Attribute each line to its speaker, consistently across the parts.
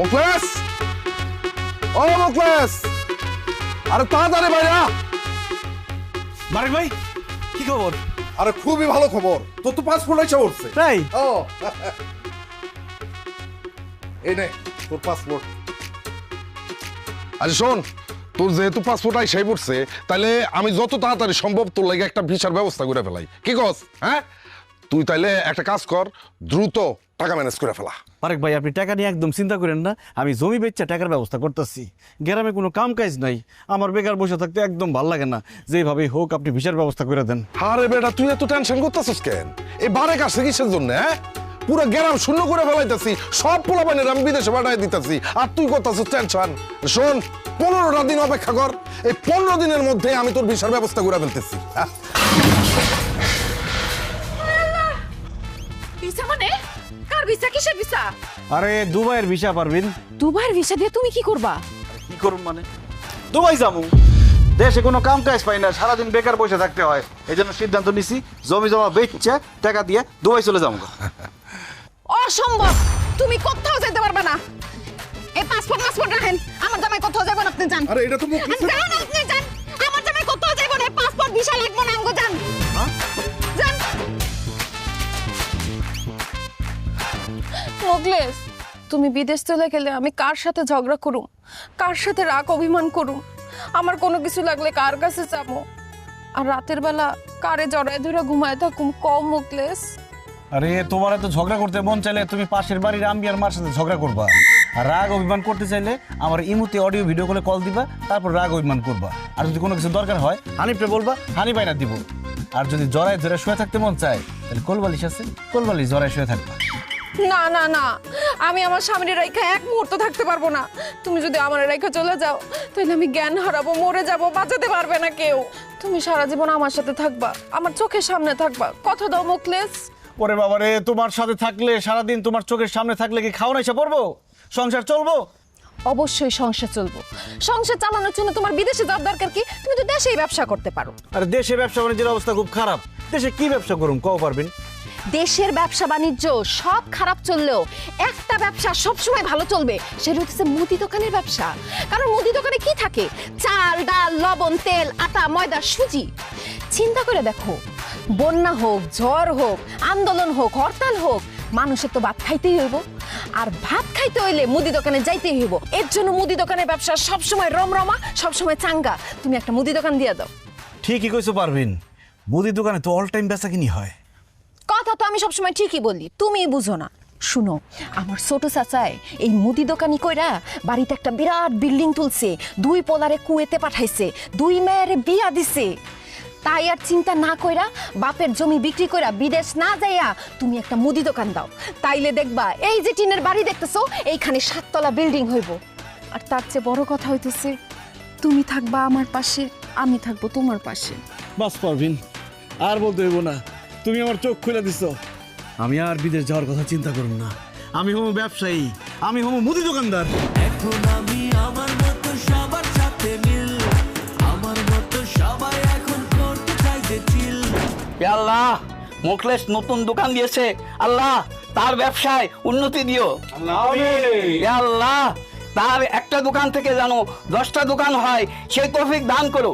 Speaker 1: মুখলেস, ও মুখলেস, আরে তাড়াতাড়ি ভাইয়া।
Speaker 2: মারেক ভাই, কি খবর?
Speaker 1: আরে খুবই ভালো খবর, তোর তো পাসপোর্ট এসে উঠছে।
Speaker 2: তাই?
Speaker 1: ও এই নে তোর পাসপোর্ট। আরে শোন, তোর যেহেতু পাসপোর্ট আইসাই পড়ছে, তাহলে আমি যত তাড়াতাড়ি সম্ভব তোর লাগে একটা ভিসার ব্যবস্থা করে ফেলাই। কি কস? হ্যাঁ, তুই তাইলে একটা কাজ কর, দ্রুত টাকা ম্যানেজ করে ফেলা।
Speaker 2: মারেক ভাই, আপনি টাকা নিয়ে একদম চিন্তা করেন না, আমি জমি বেচা টাকার ব্যবস্থা করতেছি। গ্রামে কোনো কাম কাজ নাই, আমার বেকার বসে থাকতে একদম ভাল লাগে না। যেভাবেই হোক আপনি ভিসার ব্যবস্থা করে দেন।
Speaker 1: আরে বেটা, তুই এত টেনশন করতেছিস কেন? এই বারে কাছে কিসের জন্য? হ্যাঁ, পুরো গ্রাম শূন্য করে ফেলাইতেছি, সব পোলাপানের আমি বিদেশে পাঠাই দিতেছি, আর তুই করতেছিস টেনশন। শোন, 15টা দিন অপেক্ষা কর, এই 15 দিনের মধ্যে আমি তোর ভিসার ব্যবস্থা করে ফেলতেছি।
Speaker 3: ভিসা মানে? কার ভিসা? কিসের ভিসা?
Speaker 2: আরে দুবাইয়ের ভিসা পারবেন।
Speaker 3: দুবাইয়ের ভিসা দিয়ে তুমি কি করবা?
Speaker 2: কি করুন মানে? দুবাই যাবো। দেশে কোনো কাম কাজ পাই না, সারাদিন বেকার বসে থাকতে হয়। এই জন্য সিদ্ধান্ত নিছি, জমি জমা বেচছে টাকা দিয়ে দুবাই চলে যাবো।
Speaker 3: অসম্ভব, তুমি কোথাও যেতে পারবে না। এই পাসপোর্ট রাখেন, আমার জামাই কোথাও যাবেন আপনি যান।
Speaker 1: আরে এটা তো
Speaker 3: যান, আপনি যান, আমার জামাই কোথাও যাবেন না। পাসপোর্ট ভিসা লাগবে না, আমগো যান। যান। মুখলেস, তুমি বিদেশ চলে গেলে আমি কার সাথে ঝগড়া করুম, কার সাথে রাগ অভিমান করুম? আমার কোনো কিছু লাগলে কার কাছে যাবো? আর রাতের বেলা কারে জড়ায় ধরে ঘুমায় থাকুম? কম মুখলেস।
Speaker 2: আরে তোমার তো ঝগড়া করতে মন চাইলে তুমি পাশের বাড়ির আম্বি আর মার সাথে ঝগড়া করবা, আর রাগ অভিমান করতে চাইলে আমার ইমুতে অডিও ভিডিও করে কল দিবা, তারপর রাগ অভিমান করবা। আর যদি কোনো কিছু দরকার হয় হানিফে বলবা, হানি বাইনা দিব। আর যদি জড়ায় ধরে শুয়ে থাকতে মন চায় তাহলে কোলবালিশ আছে, কোলবালিশ জড়ায় শুয়ে থাকবা।
Speaker 3: না না না, আমি আমার স্বামীর রেখা এক মুহূর্ত থাকতে পারবো না। তুমি যদি আমার রেখা চলে যাও তাহলে আমি জ্ঞান হারাবো, মরে যাবো, বাঁচাতে পারবে না কেউ। তুমি সারা জীবন আমার সাথে থাকবা, আমার চোখের সামনে থাকবা, কথা দাও মুখলেস।
Speaker 2: ওরে বাবারে, তোমার সাথে থাকলে সারাদিন তোমার চোখের সামনে থাকলে কি খাওয়া এসে পড়বো? সংসার চলবো?
Speaker 3: অবশ্যই সংসার চলবো। সংসার চালানোর জন্য তোমার বিদেশে যাওয়ার দরকার কি? তুমি তো দেশেই ব্যবসা করতে পারো।
Speaker 2: আর দেশে ব্যবসা বাণিজ্যের অবস্থা খুব খারাপ, দেশে কি ব্যবসা করুম কও পারবেন?
Speaker 3: দেশের ব্যবসা বাণিজ্য সব খারাপ চললেও একটা ব্যবসা সবসময় ভালো চলবে, সেটা হচ্ছে মুদি দোকানের ব্যবসা। কারণ মুদি দোকানে কি থাকে? চাল, ডাল, লবণ, তেল, আটা, ময়দা, সুজি। চিন্তা করে দেখো, বন্যা হোক, ঝড় হোক, আন্দোলন হোক, হরতাল হোক, মানুষের তো ভাত খাইতেই হইব। আর ভাত খাইতে হইলে মুদি দোকানে যাইতেই হইব। এর জন্য মুদি দোকানের ব্যবসা সবসময় রমরমা, সবসময় চাঙ্গা। তুমি একটা মুদি দোকান দিয়ে দাও।
Speaker 2: ঠিকই কইছো পারবেন, মুদি দোকানে তো অল টাইম বেচা কিনি হয়।
Speaker 3: কথা তো আমি সবসময় ঠিকই বলি, তুমিই বুঝো না। শুনো, আমার ছোট চাচায় এই মুদি দোকানি কইরা বাড়িতে একটা বিরাট বিল্ডিং তুলছে, 2 পোলারে কুয়েতে পাঠাইছে, 2 মেয়েরে বিয়া দিছে। তাই আর চিন্তা না কইরা বাপের জমি বিক্রি কইরা বিদেশ না যাইয়া তুমি একটা মুদি দোকান দাও, তাইলে দেখবা এই যে টিনের বাড়ি দেখতেছো এইখানে 7 তলা বিল্ডিং হইব। আর তার চেয়ে বড় কথা হইতেছে, তুমি থাকবা আমার পাশে, আমি থাকবো তোমার পাশে।
Speaker 2: বাস পারভিন, আর বলতে হইব না, তুমি আমার চোখ খুলে দিছো। আমি আর বিদেশ যাওয়ার কথা চিন্তা করুন না, আমি হবো ব্যবসায়ী, আমি হবো মুদি দোকানদার।
Speaker 4: এখন আমি আমার মতো সবার সাথে মিল, আমার মতো সবাই এখন করতে চাই যে চিল।
Speaker 5: আল্লাহ, মুখলেস নতুন দোকান দিয়েছে, আল্লাহ তার ব্যবসায় উন্নতি দিও। আল্লাহ, তার একটা দোকান থেকে জানো 10টা দোকান হয়, সেই তৌফিক দান করো।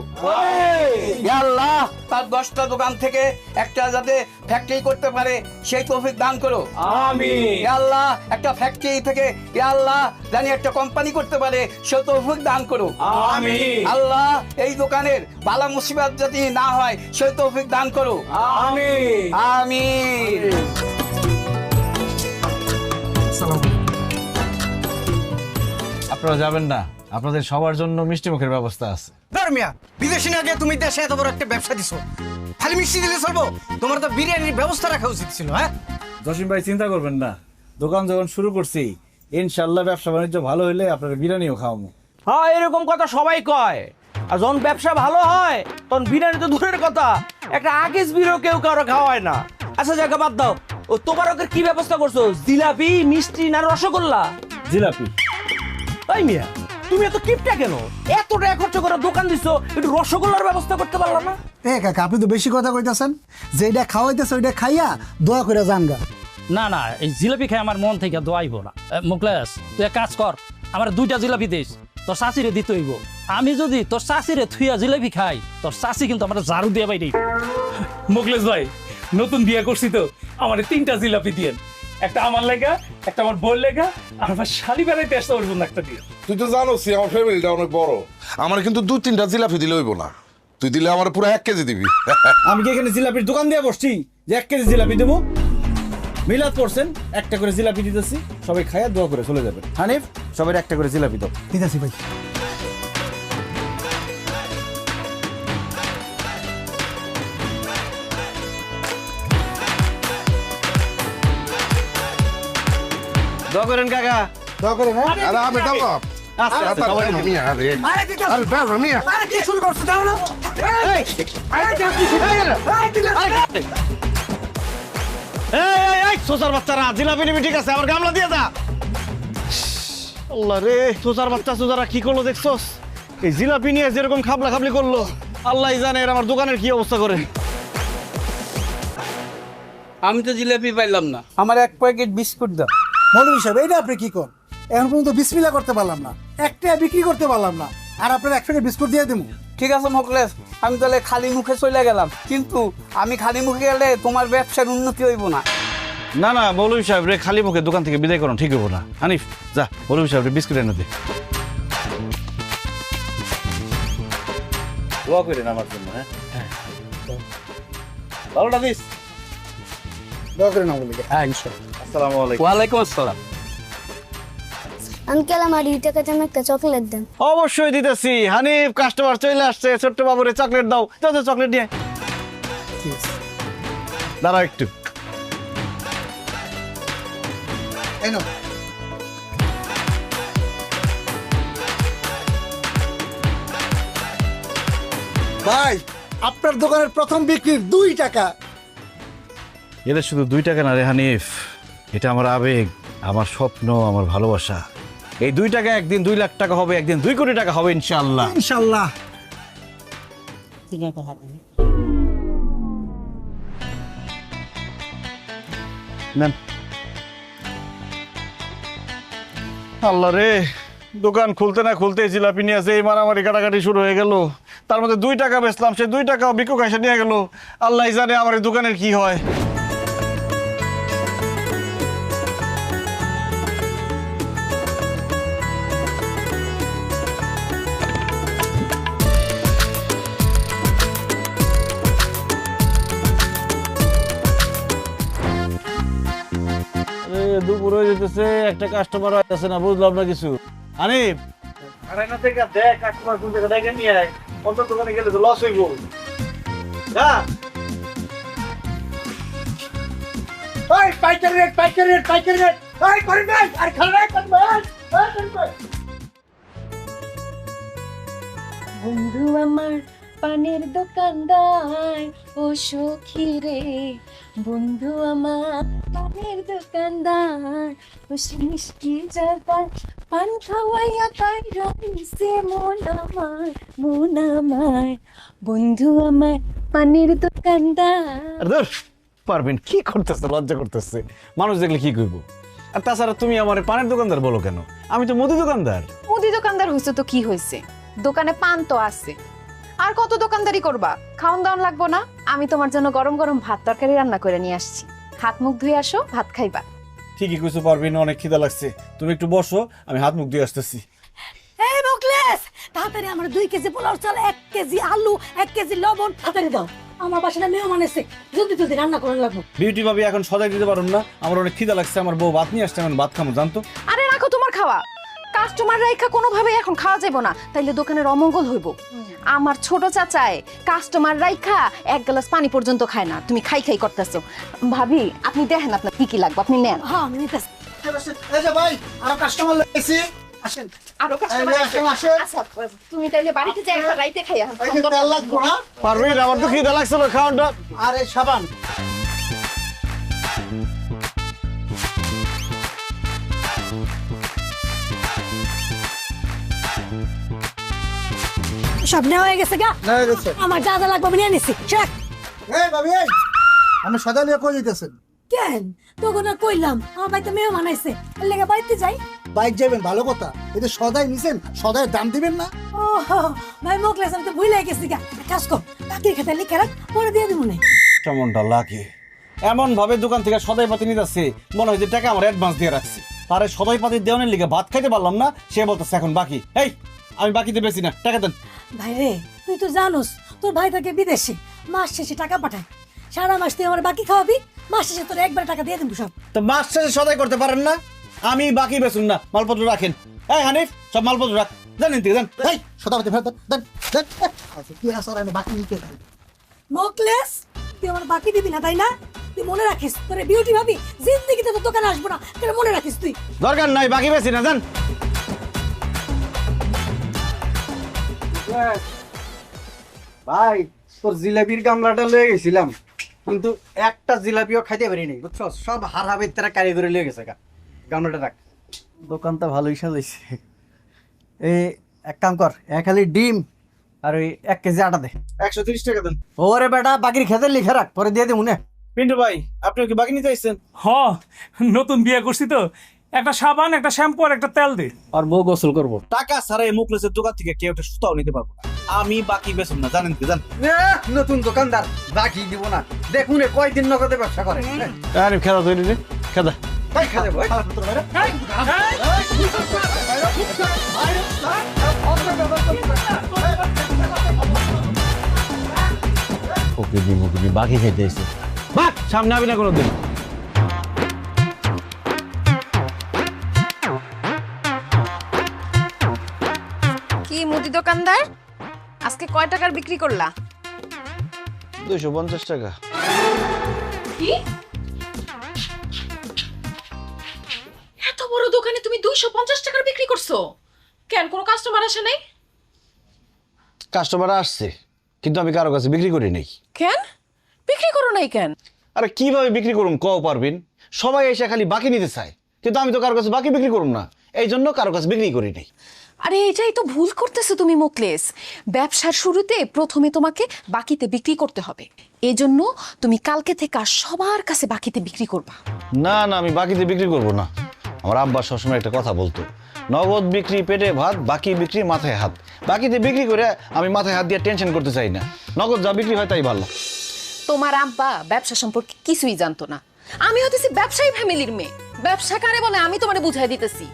Speaker 5: আল্লাহ, তার 10টা দোকান থেকে একটা যাতে ফ্যাক্টরি করতে পারে সেই তৌফিক দান করো। আমিন। আল্লাহ, একটা ফ্যাক্টরি থেকে আল্লাহ জানি একটা কোম্পানি করতে পারে সেই তৌফিক দান করো। আমিন। আল্লাহ, এই দোকানের বালা মুসিবত যদি না হয় সেই তৌফিক দান করো। আমিন আমিন।
Speaker 2: আপনারা যাবেন না, আপনাদের সবার জন্য মিষ্টি মুখের ব্যবস্থা আছে।
Speaker 6: ধর্মিয়া, বিদেশি না গিয়ে তুমি দেশে এত বড় একটা ব্যবসা দিছো, খালি মিষ্টি দিলে চলবো? তোমার তো বিরিয়ানির ব্যবস্থা রাখা উচিত ছিল। হ্যাঁ
Speaker 2: জসিম ভাই, চিন্তা করবেন না, দোকান যখন শুরু করছি ইনশাল্লাহ ব্যবসা বাণিজ্য ভালো হইলে আপনার বিরিয়ানিও খাওয়াবো।
Speaker 7: হ্যাঁ, এরকম কথা সবাই কয়। আর যখন ব্যবসা ভালো হয় তখন বিরিয়ানি তো দূরের কথা, একটা আগেজ বিরও কেউ কারো খাওয়ায় না। আচ্ছা জায়গা বাদ দাও, ও তোবারকের কি ব্যবস্থা করছো? জিলাপি, মিষ্টি না রসগোল্লা?
Speaker 2: জিলাপি।
Speaker 7: তাই মিয়া, তুমি এত কিপটা কেন? এত টাকা খরচ করে দোকান দিছো, একটু রসগোল্লার ব্যবস্থা করতে পারলাম না?
Speaker 8: কাকা, আপনি তো বেশি কথা কইতাছেন, যেটা খাওয়াইতেছে ওইটা খাইয়া দোয়া করে জানগা। না না, এই জিলাপি খাই আমার মন থেকে দোয়াইব না। মুকলেশ, তুই এক কাজ কর, আমার 2টা জিলাপি দিস, তোর শাশিরে দিতে হইব। আমি যদি তোর শাশিরে থুইয়া জিলাপি খাই, তোর শাশি কিন্তু আমার ঝাড়ু দিয়ে বাইরে। মুকলেশ ভাই, নতুন বিয়ে করছি তো, আমার 3টা জিলাপি দিয়েন, একটা আমার লেগা, একটা আমার বোন লেগা, আর আমার শালি বেড়াইতে আসতে পারবো না একটা দিয়ে।
Speaker 1: তুই তো জানোসই আমার ফ্যামিলিটা অনেক বড়, আমার কিন্তু 2-3টা জিলাপি দিলে হইব না, তুই দিলে আমার পুরো 1 কেজি দিবি।
Speaker 2: আমি কি এখানে জিলাপির দোকান দিয়ে বসছি যে 1 কেজি জিলাপি দেবো? মিলাদ করছেন, একটা করে জিলাপি দিতেছি, সবাই খায়া দোয়া করে চলে যাবেন। হানিফ, সবাই একটা করে জিলাপি দাও।
Speaker 6: ঠিক আছে ভাই।
Speaker 2: দোয়া করেন কাকা।
Speaker 6: দোয়া করে হ্যাঁ।
Speaker 1: আরে আমি দাও
Speaker 2: আস্তে আস্তে সবাই খান।
Speaker 1: মিয়া আরে আরে দাও মিয়া
Speaker 6: আরে কি শুরু করছো দাও না। এই আরে কি শুরু
Speaker 2: এই সোসার বাচ্চারা, জিলাপি নিবি ঠিক আছে, আমার গামলা দিয়ে দা। আল্লাহ রে, সোসার বাচ্চা সোসারা কি করলো দেখছস? এই জিলাপি নিয়ে যেরকম খাবলা খাবলি করলো, আল্লাহই জানে এর আমার দোকানের কি অবস্থা করে।
Speaker 5: আমি তো জিলাপি পাইলাম না, আমার 1 প্যাকেট বিস্কুট দাও।
Speaker 9: মৌলভী সাহেব, এইটা আপনি কি করেন? এখন পর্যন্ত বিসমিল্লাহ করতে পারলাম না, একটা বিক্রি করতে পারলাম না, আর আপনার 1 প্যাকেট বিস্কুট দিয়ে দেবো?
Speaker 5: ঠিক আছে মোকলেশ, আমি তাহলে খালি মুখে চলে গেলাম, কিন্তু আমি খালি মুখে গেলে তোমার ব্যবসার উন্নতি হইব না।
Speaker 2: না না, মৌলভী সাহেব রে খালি মুখে দোকান থেকে বিদায় করুন, ঠিক হবো না। হানিফ যা, মৌলভী সাহেব রে বিস্কুট এনে দে। দোয়া করেন আমার জন্য। হ্যাঁ, ভালোটা দিস।
Speaker 9: দোয়া করে না বলি।
Speaker 5: হ্যাঁ ইনশাআল্লাহ।
Speaker 2: আসসালামু আলাইকুম।
Speaker 5: ওয়ালাইকুম আসসালাম।
Speaker 10: আঙ্কেল আমার 2 টাকাতে আমি একটা চকলেট দেন।
Speaker 2: অবশ্যই দিতেছি। হানিফ, কাস্টমার চলে আসছে, ছোট্ট বাবুরে চকলেট দাও। যাও যাও, চকলেট নিয়ে আয়। দাঁড়াও একটু।
Speaker 9: এই নাও। ভাই, আপনার দোকানের প্রথম বিক্রির 2 টাকা।
Speaker 2: এটা শুধু 2 টাকা না রে হানিফ, এটা আমার আবেগ, আমার স্বপ্ন, আমার ভালোবাসা। এই 2 টাকা একদিন 2 লাখ টাকা হবে, একদিন 2 কোটি টাকা হবে ইনশাআল্লাহ।
Speaker 9: ইনশাআল্লাহ।
Speaker 2: নেন। আল্লাহ রে, দোকান খুলতে না খুলতে জিলাপি নিয়ে আসে, এই মারামারি কাটাকাটি শুরু হয়ে গেল। তার মধ্যে 2 টাকা বেচলাম, সে 2 টাকাও ভিক্ষুক এসে নিয়ে গেল। আল্লাহ জানে আমার এই দোকানের কি হয়। দুপুর হয়ে যেতেছে, একটা কাস্টমার আসছে না, বুঝলাম না কিছু। হানিফ, আড়াইনা থেকে দেখ কাস্টমার কোন জায়গা দেখে নিয়ে আয়, অন্য দোকানে গেলে তো লস হইব। যা।
Speaker 9: এই পাইকারি রেট, পাইকারি রেট, পাইকারি রেট। এই করেন ভাই, আর খান ভাই, খান ভাই। এই করেন ভাই।
Speaker 3: বন্ধু আমার পানের দোকানদার, ও সখী রে, বন্ধু আমার পানের দোকানদার, ও মিষ্টি জায়গায় পান খাওয়াইয়া তাই রইছে মন আমার, বন্ধু আমার পানের দোকানদার।
Speaker 2: ধুর, পারবেন কি করতেছে, লজ্জা করতেছে, মানুষ দেখলে কি কইব। আর তাছাড়া তুমি আমার পানের দোকানদার বলো কেন? আমি তো মুদি দোকানদার।
Speaker 3: মুদি দোকানদার হইছে তো কি হইছে, দোকানে পান তো আছে, আর কত দোকানদারি করবা? খাওন দাওয়ান লাগবো না? আমি তোমার জন্য গরম গরম ভাত তরকারি রান্না করে নিয়ে আসছি, হাত মুখ ধুয়ে আসো, ভাত খাইবা।
Speaker 2: ঠিকই কইছো পারবেন, অনেক খিদা লাগছে, তুমি একটু বসো, আমি হাত মুখ দিয়ে আসতেছি।
Speaker 10: এই মুকলেশ, তাড়াতাড়ি আমার 2 কেজি পোলাও চাল, 1 কেজি আলু, 1 কেজি লবণ তাড়াতাড়ি দাও। আমার বাসায় মেহমান এসে, জলদি জলদি রান্না করে লাগবো।
Speaker 2: বিউটি ভাবি এখন সদাই দিতে পারুন না, আমার অনেক খিদা লাগছে, আমার বউ ভাত নিয়ে আসছে, আমি ভাত খামো জানতো।
Speaker 3: আরে রাখো তোমার খাওয়া, কাস্টমার রাইখা কোনোভাবে এখন খাওয়া যাবে না, তাইলে দোকানের অমঙ্গল হইব। আমার ছোট চাচায় কাস্টমার রাইখা 1 গ্লাস পানি পর্যন্ত খায় না, তুমি খাই খাই করতেছো। ভাবি আপনি দেখেন আপনার কি কি লাগবে, আপনি নেন।
Speaker 10: হ্যাঁ আমি নিতেছি।
Speaker 9: এই যে ভাই, আর কাস্টমার লাইছি, আসেন।
Speaker 3: আরো
Speaker 9: এই
Speaker 3: কাস্টমার
Speaker 9: যে আসেন, আসেন।
Speaker 3: আচ্ছা, তুমি তাইলে বাড়িতে যাই একটা রাইতে খাইয়া।
Speaker 9: এই যে তেল লাগবো না?
Speaker 2: পারবেন, আমার তো খিদা লাগছিল, খাওয়ানটা।
Speaker 9: আর এই সাবান।
Speaker 10: সব নেওয়া হয়ে গেছে গা?
Speaker 9: না গেছে।
Speaker 10: আমার যা যা লাগবে আমি নিয়ে নিছি। চেক।
Speaker 9: এই ভাবি, এই আপনি সদা নিয়ে কই যাইতেছেন?
Speaker 10: কেন তখন আর কইলাম আমার বাড়িতে মেহমান আইছে এর লেগে বাড়িতে যাই।
Speaker 9: বাইক যাবেন ভালো কথা, এই যে সদাই নিছেন সদাই দাম দিবেন না।
Speaker 10: ও ভাই মোকলেস আমি তো ভুলে গেছি গা। কাজ কর বাকির খাতা লিখে রাখ, পরে দিয়ে দিব না।
Speaker 2: কেমনটা লাগে এমন ভাবে দোকান থেকে সদাই পাতি নিতেছে মনে হয় যে টাকা আমার অ্যাডভান্স দিয়ে রাখছি, তারে সদাই পাতি দেওয়ানের লিগে ভাত খাইতে পারলাম না, সে বলতেছে এখন বাকি। এই আমি বাকিতে বেশি না, টাকা দেন।
Speaker 10: ভাই রে তুই তো জানোস তোর ভাই থাকে বিদেশে, মাস শেষে টাকা পাঠায়। সারা মাস তুই আমার বাকি খাওয়াবি, মাস শেষে তোর একবার টাকা দিয়ে দেবো সব।
Speaker 2: তো মাস শেষে সদাই করতে পারেন না, আমি বাকি বেচুন না, মালপত্র রাখেন। এই হানিফ সব মালপত্র রাখ, জানেন তুই জান।
Speaker 9: এই সদাপতি ফেরত দেন দেন। আচ্ছা কি আছে আমি বাকি নিতে পারি।
Speaker 10: মোকলেস তুই আমার বাকি দিবি না তাই না? তুই মনে রাখিস তোর বিউটি ভাবি জিন্দেগিতে তোর দোকানে আসবো না, তোর মনে রাখিস তুই।
Speaker 2: দরকার নাই, বাকি বেশি না, জান।
Speaker 6: ভাই তোর জিলাপির গামলাটা লয়ে গেছিলাম, কিন্তু একটা জিলাপিও খাইতে পারি নাই বুঝছো, সব হারাবে তারা কারিগরি লয়ে গেছে গামলাটা রাখ। দোকানটা ভালোই সাজাইছে। এই এক কাম কর, এক খালি ডিম আর ওই 1 কেজি আটা দে।
Speaker 2: 130 টাকা দেন।
Speaker 6: ওরে বেটা বাকির খেতে লিখে রাখ, পরে দিয়ে দেবো না।
Speaker 2: পিন্টু ভাই আপনি কি বাকি নিতে আসছেন?
Speaker 8: হ নতুন বিয়ে করছি তো, একটা সাবান একটা শ্যাম্পু আর একটা তেল দে।
Speaker 6: আর বউ গোসল করবো।
Speaker 2: টাকা ছাড়া এই মুখলেসের দোকান থেকে কেউ একটা সুতাও নিতে পারবো না, আমি বাকি বেচুন না, জানেন কি জান।
Speaker 6: নতুন দোকানদার বাকি দিব না, দেখুন কয়দিন নগদে ব্যবসা করে।
Speaker 2: আরে খেদা তৈরি রে, খেদা।
Speaker 6: তাই খাবে ভাই।
Speaker 2: ওকে বাকি খাইতে এসে বাক সামনে আবি না কোনোদিন।
Speaker 3: কি মুদি দোকানদার, আজকে কয় টাকার বিক্রি করলা?
Speaker 2: 250 টাকা।
Speaker 3: কি এত বড় দোকানে তুমি 250 টাকার বিক্রি করছো? কেন কোনো কাস্টমার আসে নাই?
Speaker 2: কাস্টমার আসছে কিন্তু আমি কারো কাছে বিক্রি করি নাই।
Speaker 3: কেন বিক্রি করো নাই কেন?
Speaker 2: আরে কিভাবে বিক্রি করুম কও পারবেন? সবাই এসে খালি বাকি নিতে চায়, কিন্তু আমি তো কারো কাছে বাকি বিক্রি করুম না, এই জন্য কারো কাছে বিক্রি করি নাই।
Speaker 3: আরে এটাই তো ভুল করতেছো তুমি মোকলেস। ব্যবসার শুরুতে প্রথমে তোমাকে বাকিতে বিক্রি করতে হবে, এজন্য তুমি কালকে থেকে আর সবার কাছে বাকিতে বিক্রি করবা।
Speaker 2: না না আমি বাকিতে বিক্রি করব না। আমার আব্বা সবসময় একটা কথা বলতো, নগদ বিক্রি পেটে ভাত, বাকি বিক্রি মাথায় হাত। বাকিতে বিক্রি করে আমি মাথায় হাত দিয়ে টেনশন করতে চাই না, নগদ যা বিক্রি হয় তাই ভালো।
Speaker 3: তোমার আব্বা ব্যবসা সম্পর্কে কিছুই জানতো না, আমি হতেছি ব্যবসায়ী ফ্যামিলির মেয়ে। ব্যবসা কারে বলে আমি তোমারে বুঝাই দিতেছি।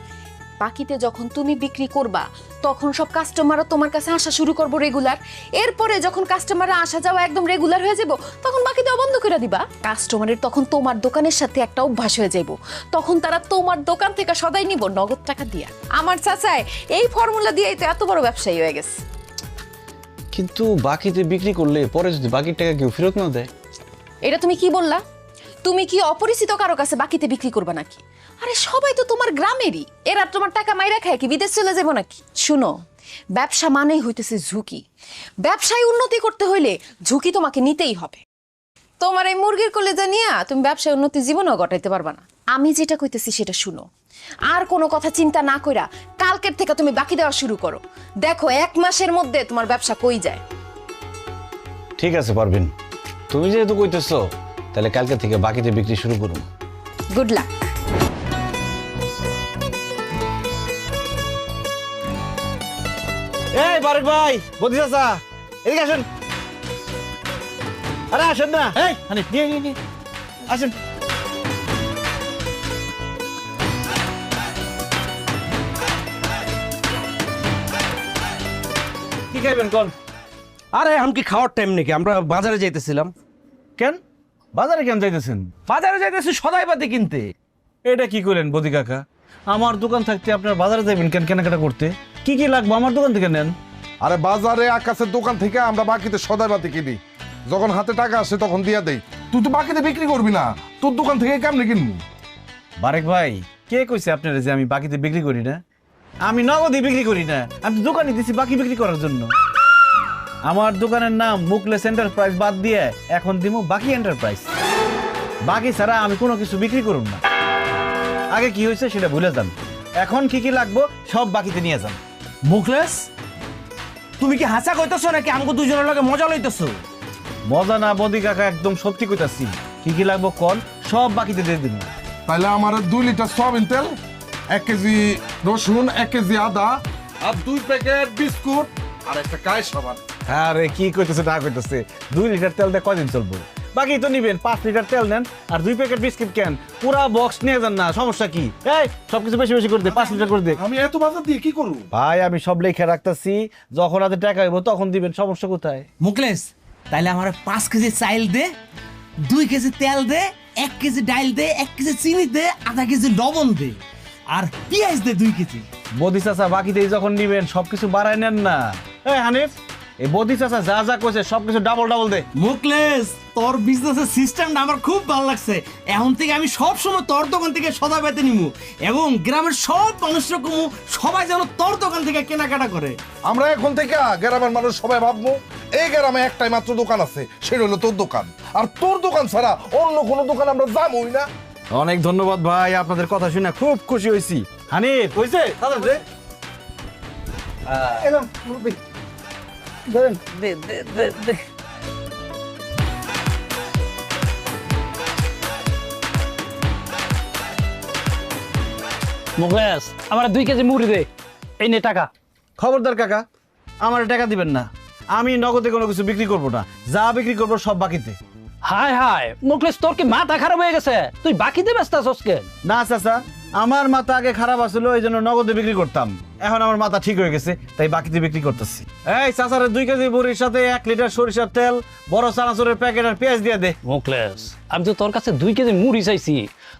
Speaker 3: বাকিতে যখন তুমি বিক্রি করবা তখন সব কাস্টমাররা তোমার কাছে আসা শুরু করবো রেগুলার। এরপরে যখন কাস্টমাররা আসা যাওয়া একদম রেগুলার হয়ে যাব, তখন বাকি দেওয়া বন্ধ করে দিবা। কাস্টমারের তখন তোমার দোকানের সাথে একটা অভ্যাস হয়ে যাব, তখন তারা তোমার দোকান থেকে সদাই নিব নগদ টাকা দিয়া। আমার চাচায় এই ফর্মুলা দিয়েই তো এত বড় ব্যবসায়ী হয়ে গেছে।
Speaker 2: কিন্তু বাকিতে বিক্রি করলে পরে যদি বাকির টাকা কেউ ফেরত না দেয়?
Speaker 3: এটা তুমি কি বললা? তুমি কি অপরিচিত কারো কাছে বাকিতে বিক্রি করবা নাকি? আরে সবাই তো তোমার গ্রামেরই, এরা তোমার টাকা মাইরা খায় কি বিদেশ চলে যাবো নাকি? শুনো, ব্যবসা মানেই হইতেছে ঝুঁকি। ব্যবসায় উন্নতি করতে হইলে ঝুঁকি তোমাকে নিতেই হবে। তোমার এই মুরগির কলেজা নিয়ে তুমি ব্যবসায় উন্নতি জীবনেও ঘটাইতে পারবা না। আমি যেটা কইতেছি সেটা শুনো, আর কোনো কথা চিন্তা না কইরা কালকের থেকে তুমি বাকি দেওয়া শুরু করো। দেখো 1 মাসের মধ্যে তোমার ব্যবসা কই যায়।
Speaker 2: ঠিক আছে পারবেন, তুমি যেহেতু কইতেছো তাহলে কালকে থেকে বাকিতে বিক্রি শুরু করুন।
Speaker 3: Good luck.
Speaker 2: এই বারেক ভাই, বদি চাচা এদিকে আসেন। আরে আসেন না, এই হানিফ নিয়ে নিয়ে নিয়ে আসেন। কি খাইবেন কোন?
Speaker 7: আরে এখন কি খাওয়ার টাইম নাকি? আমরা বাজারে যাইতেছিলাম।
Speaker 2: কেন বাজারে কেন যাইতেছেন?
Speaker 7: বাজারে যাইতেছি সদাই পাতি কিনতে।
Speaker 2: এটা কি করেন বদি কাকা? আমার দোকান থাকতে আপনার বাজারে যাবেন কেন কেনাকাটা করতে? কি কি লাগবে আমার দোকান থেকে নেন।
Speaker 1: আরে বাজারে আকাশের দোকান থেকে আমরা বাকিতে সদাই বাতি কিনি, যখন হাতে টাকা আসে তখন দিয়া দেই। তুই তো বাকিতে বিক্রি করবি না, তোর দোকান থেকে কেমনে কিনবো?
Speaker 2: বারেক ভাই কে কইছে আপনারা যে আমি বাকিতে বিক্রি করি না? আমি নগদই বিক্রি করি না, আমি দোকানে দিছি বাকি বিক্রি করার জন্য। আমার দোকানের নাম মুকলেস এন্টারপ্রাইজ বাদ দিয়ে এখন দিমু বাকি এন্টারপ্রাইজ। বাকি ছাড়া আমি কোনো কিছু বিক্রি করুম না। আগে কি হয়েছে সেটা ভুলে যান, এখন কি কি লাগবো সব বাকিতে নিয়ে যান।
Speaker 7: মুখলেস তুমি কি হাসা কইতেছো নাকি আমাকে দুজনের লগে মজা লইতেছো?
Speaker 2: মজা না বদি কাকা, একদম সত্যি কইতাছি। কি কি লাগবো কোন সব বাকিতে দিয়ে দিন।
Speaker 1: তাহলে আমার 2 লিটার সয়াবিন তেল, 1 কেজি রসুন, 1 কেজি আদা, আর 2 প্যাকেট বিস্কুট, আর একটা কায় সাবান।
Speaker 2: আরে কি কইতেছে না কইতেছে, 2 লিটার তেল দিয়ে কদিন চলবো? বাকি তো নিবেন, 5 লিটার তেল নেন আর 2 প্যাকেট বিস্কিট কেন, পুরা বক্স নিয়ে যান না, সমস্যা কি? এই সবকিছু বেশি বেশি করে দে, 5 লিটার করে দে।
Speaker 1: আমি এত বাজার দিয়ে কি করব?
Speaker 2: ভাই আমি সব লেখা রাখতাছি, যখন হাতে টাকা হইব তখন দিবেন, সমস্যা কোথায়?
Speaker 7: মুকলেশ তাইলে আমার 5 কেজি চাইল দে, 2 কেজি তেল দে, 1 কেজি ডাইল দে, 1 কেজি চিনি দে, আধা কেজি লবণ দে, আর পেঁয়াজ দে 2 কেজি।
Speaker 2: বদি চাচা বাকিতেই যখন নিবেন সবকিছু বাড়ায় নেন না। এই হানিফ, এই বদি চাচা যা যা কইছে সবকিছু ডাবল ডাবল দে।
Speaker 7: মুকলেশ তোর বিজনেসের সিস্টেমটা আমার খুব ভালো লাগছে। এখন থেকে আমি সব সময় তোর দোকান থেকে সদা পেতে নিমু এবং গ্রামের সব মানুষরা কমু, সবাই যেন তোর দোকান থেকে কেনাকাটা করে।
Speaker 1: আমরা এখন থেকে গ্রামের মানুষ সবাই ভাববো এই গ্রামে একটাই মাত্র দোকান আছে, সেটা হলো তোর দোকান। আর তোর দোকান ছাড়া অন্য কোনো দোকান আমরা যাবোই না।
Speaker 2: অনেক ধন্যবাদ ভাই, আপনাদের কথা শুনে খুব খুশি হয়েছি। হানিফ কইছে দাদা দে।
Speaker 9: এলাম মুরব্বি, ধরেন।
Speaker 7: দে দে দে দে।
Speaker 8: মুকেশ আমার 2 কেজি মুড়ি দে, এই নে টাকা।
Speaker 2: খবরদার কাকা, আমার টাকা দিবেন না, আমি নগদে কোনো কিছু বিক্রি করব না, যা বিক্রি করব সব বাকিতে।
Speaker 8: হায় হায় মুকেশ, তোর কি মাথা খারাপ হয়ে গেছে? তুই বাকিতে ব্যস্ত আছিস কেন?
Speaker 2: না চাচা, আমার মাথা আগে খারাপ আসলো, এই জন্য নগদে বিক্রি করতাম, এখন আমার মাথা ঠিক হয়ে গেছে তাই বাকিতে বিক্রি করতেছি। এই চাচারে 2 কেজি মুড়ির সাথে 1 লিটার সরিষার তেল, বড় চানাচুরের প্যাকেট আর পেঁয়াজ দিয়ে দে।
Speaker 8: মুকেশ আমি তো তোর কাছে 2 কেজি মুড়ি চাইছি,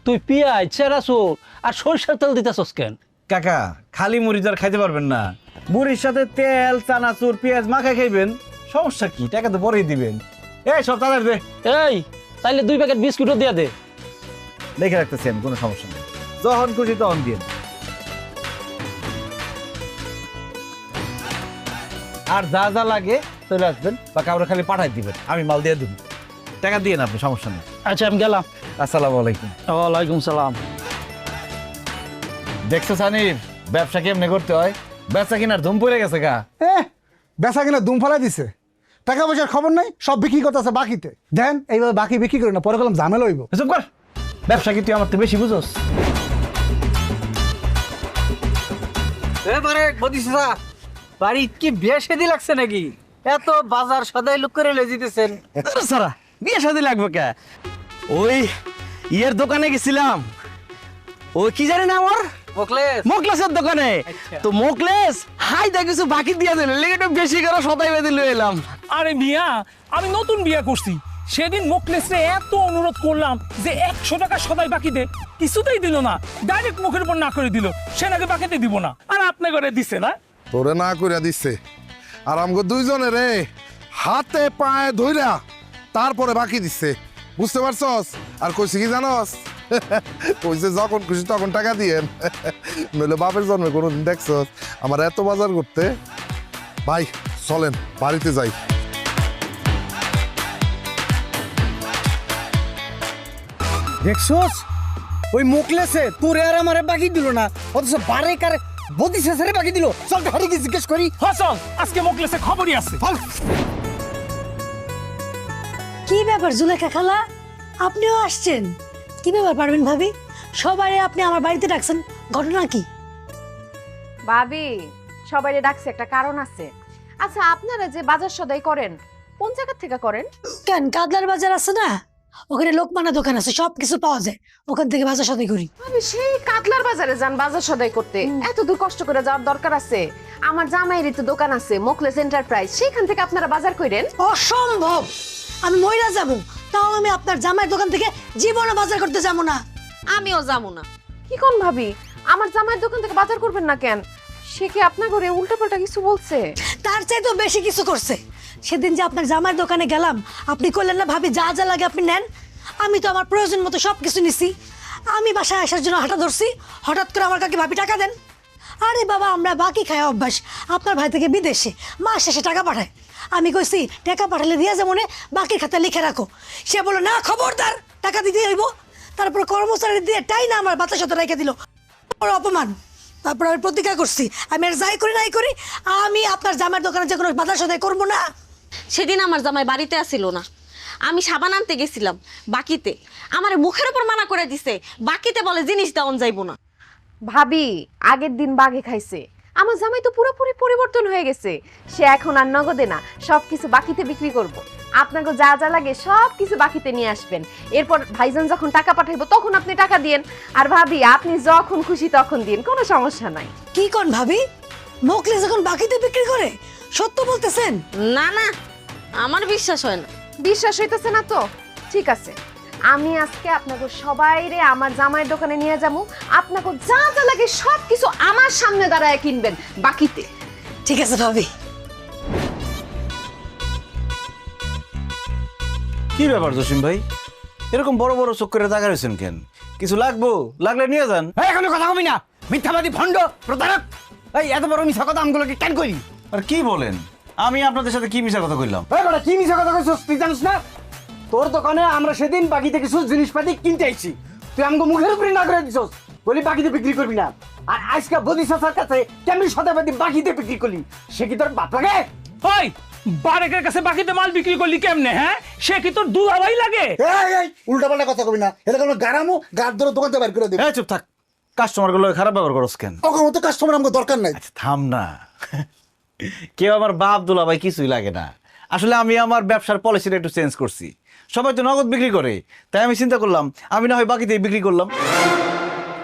Speaker 8: তুই পেঁয়াজ, চেরাচুর আর সরিষার তেল দিতেছস কেন?
Speaker 2: কাকা খালি মুড়ি তো আর খাইতে পারবেন না, মুড়ির সাথে তেল, চানাচুর, পেঁয়াজ মাখায় খাইবেন, সমস্যা কি? টাকা তো পরেই দিবেন। এই সব তাদের দে।
Speaker 8: এই তাইলে 2 প্যাকেট বিস্কুটও দিয়ে দে।
Speaker 2: লিখে রাখতেছি আমি, কোনো সমস্যা নেই, যখন খুশি তখন দিন। আর যা যা লাগে চলে আসবেন বা কাউরে খালি পাঠাই দিবেন, আমি মাল দিয়ে দেব, টাকা দিয়ে না আপনি, সমস্যা নেই।
Speaker 8: আচ্ছা আমি গেলাম।
Speaker 2: আসসালামু আলাইকুম।
Speaker 8: ওয়ালাইকুম সালাম।
Speaker 2: দেখছো সানির, ব্যবসা কেমনে করতে হয়? ব্যবসা কিনার ধুম পড়ে গেছে গা।
Speaker 9: বেচা কিনা দুম ফেলাই দিছে, টাকা পয়সার খবর নাই, সব বিক্রি করতেছে বাকিতে। দেন এইভাবে বাকি বিক্রি করে না, পরে কলম ঝামেলা হইব।
Speaker 2: চুপ কর, ব্যবসা কি তুই আমার তো বেশি বুঝোস?
Speaker 6: এবারে বদিসা বাড়ি কি বিয়ে শাদী লাগছে নাকি? এত বাজার সদাই লুক করে লয়ে যেতেছেন।
Speaker 7: সারা বিয়ে শাদী লাগবে কে? ওই ইয়ের দোকানে গেছিলাম, ওই কি জানি না আমার
Speaker 6: মুকলেশ
Speaker 7: মোকলেসের দোকানে। তো মোকলেস হাই দা কিছু বাকি দিয়ে দিল, লেগে একটু বেশি করে সদাই বেঁধে লয়ে এলাম।
Speaker 11: আরে মিয়া, আমি নতুন বিয়া করছি, সেদিন মোকলেসে এত অনুরোধ করলাম যে 100 টাকা সদাই বাকি দে, কিছুতেই দিল না, ডাইরেক্ট মুখের উপর না করে দিল, সে নাকি বাকিতে দিব না, আর আপনি করে দিছে না।
Speaker 1: তোরে না কইরা দিচ্ছে, আর আমগো দুইজনে রে হাতে পায়ে ধইরা তারপরে বাকি দিচ্ছে, বুঝতে পারছস? আর কইছে কি জানস? কইছে যখন খুশি তখন টাকা দিয়েন, নইলে বাপের জন্মে কোনোদিন দেখছস আমার এত বাজার করতে? ভাই চলেন বাড়িতে যাই।
Speaker 6: দেখছস ওই মুকলেসে তোরে আর আমারে বাকি দিল না, অথচ বারে কারে বদিসা সারে বাকি দিল। চল হারিকে জিজ্ঞেস করি।
Speaker 11: হাসল, আজকে মোকলেসে খবরই আছে।
Speaker 10: কি ব্যাপার জুলেখা খালা, আপনিও আসছেন? কি ব্যাপার পারবেন ভাবি, সবাই আপনি আমার বাড়িতে ডাকছেন, ঘটনা কি?
Speaker 3: ভাবি সবাইরে ডাকছে একটা কারণ আছে। আচ্ছা আপনারা যে বাজার সদাই করেন কোন জায়গা থেকে করেন?
Speaker 10: কেন কাদলার বাজার আছে না, ওখানে লোকমানা দোকান আছে, সব কিছু পাওয়া যায়, ওখান থেকে বাজার সদাই করি।
Speaker 3: আমি সেই কাতলার বাজারে যান বাজার সদাই করতে, এত দূর কষ্ট করে যাওয়ার দরকার আছে? আমার জামাইয়ের তো দোকান আছে মোকলেস এন্টারপ্রাইজ, সেখান থেকে আপনারা বাজার করেন?
Speaker 10: অসম্ভব, আমি মহিলা যাব, তাও আমি আপনার জামাইয়ের দোকান থেকে জীবনে বাজার করতে যাবো না।
Speaker 3: আমিও যাবো না। কি কোন ভাবি, আমার জামাইয়ের দোকান থেকে বাজার করবেন না কেন? সে কি আপনার ঘরে উল্টাপাল্টা কিছু বলছে?
Speaker 10: তার চাইতেও বেশি কিছু করছে। সেদিন যে আপনার জামাইয়ের দোকানে গেলাম, আপনি করলেন না ভাবি যা যা লাগে আপনি নেন, আমি তো আমার প্রয়োজন মতো সব কিছু নিছি। আমি বাসায় আসার জন্য হাঁটা ধরছি, হঠাৎ করে আমার কাকে ভাবি টাকা দেন। আরে বাবা আমরা বাকি খাই অভ্যাস, আপনার ভাই থেকে বিদেশে মাস শেষে টাকা পাঠায়, আমি কইছি টাকা পাঠালে দিয়া যেমন বাকি খাতা লিখে রাখো, সে বললো না খবরদার টাকা দিতে হইব। তারপর কর্মচারী দিয়ে টাই না আমার বাতাস হতে রেখে দিল, অপমান। তারপর আমি প্রতিজ্ঞা করছি আমি আর যাই করি নাই করি আমি আপনার জামাইয়ের দোকানে যে কোনো বাজার সদাই করবো না।
Speaker 12: সেদিন আমার জামাই বাড়িতে আসিল না, আমি সাবান আনতে গেছিলাম বাকিতে, আমার মুখের উপর মানা করে দিছে, বাকিতে বলে জিনিস দেওয়ান যাইব না।
Speaker 3: ভাবি আগের দিন বাঘে খাইছে, আমার জামাই তো পুরোপুরি পরিবর্তন হয়ে গেছে। সে এখন আর নগদে না, সবকিছু বাকিতে বিক্রি করব। আপনাকে যা যা লাগে সব কিছু বাকিতে নিয়ে আসবেন। এরপর ভাইজান যখন টাকা পাঠাইবো তখন আপনি টাকা দিয়েন। আর ভাবি আপনি যখন খুশি তখন দিন, কোনো সমস্যা নাই।
Speaker 10: কি কোন ভাবি, মোকলেস এখন বাকিতে বিক্রি করে? সত্য বলতেছেন?
Speaker 12: না না, আমার বিশ্বাস হয় না।
Speaker 3: বিশ্বাস হইতেছে না তো ঠিক আছে, আমি আজকে আপনাকে সবাইরে আমার জামাইয়ের দোকানে নিয়ে যাবো। আপনাকে যা যা লাগে সব কিছু আমার সামনে দাঁড়ায় কিনবেন বাকিতে।
Speaker 10: ঠিক আছে ভাবি।
Speaker 2: কি ব্যাপার জসিম ভাই, এরকম বড় বড় চোখ করে তাকা রয়েছেন কেন? কিছু লাগবো, লাগলে নিয়ে যান।
Speaker 6: এখনো কথা কবি না, মিথ্যাবাদী ভণ্ড প্রতারক। এই এত বড় মিথ্যা কথা আমগুলোকে কেন করি?
Speaker 2: আর কি বলেন, আমি আপনাদের সাথে কি মিশা কথা কইলাম?
Speaker 6: কি মিথ্যা কথা কইছস তুই জানিস না? তোর দোকানে আমরা সেদিন বাকিতে কিছু জিনিসপাতি কিনতে আইছি, তুই আমাকে মুখের উপরে না করে দিছস, বলি বাকিতে বিক্রি করবি না। আর আজকে বদি চাচার কাছে কেমনি সদাবাদি বাকিতে বিক্রি করলি, সে কি তোর বাপ লাগে?
Speaker 11: ওই বারেকের কাছে বাকিতে মাল বিক্রি করলি কেমনে? হ্যাঁ, সে কি তোর দুলাভাই লাগে?
Speaker 9: উল্টা পাল্টা কথা কবি না, এটা কোনো গারামো গার ধরে দোকান থেকে বের করে দেবে।
Speaker 2: চুপ থাক, কাস্টমার গুলো খারাপ ব্যবহার করস কেন?
Speaker 9: ওকে মতো কাস্টমার আমাকে দরকার নাই।
Speaker 2: থাম না, কেউ আমার বাপ দুলাভাই কিছুই লাগে না। আসলে আমি আমার ব্যবসার পলিসিটা একটু চেঞ্জ করছি। সবাই তো নগদ বিক্রি করে, তাই আমি চিন্তা করলাম আমি না হয় বাকিতে বিক্রি করলাম।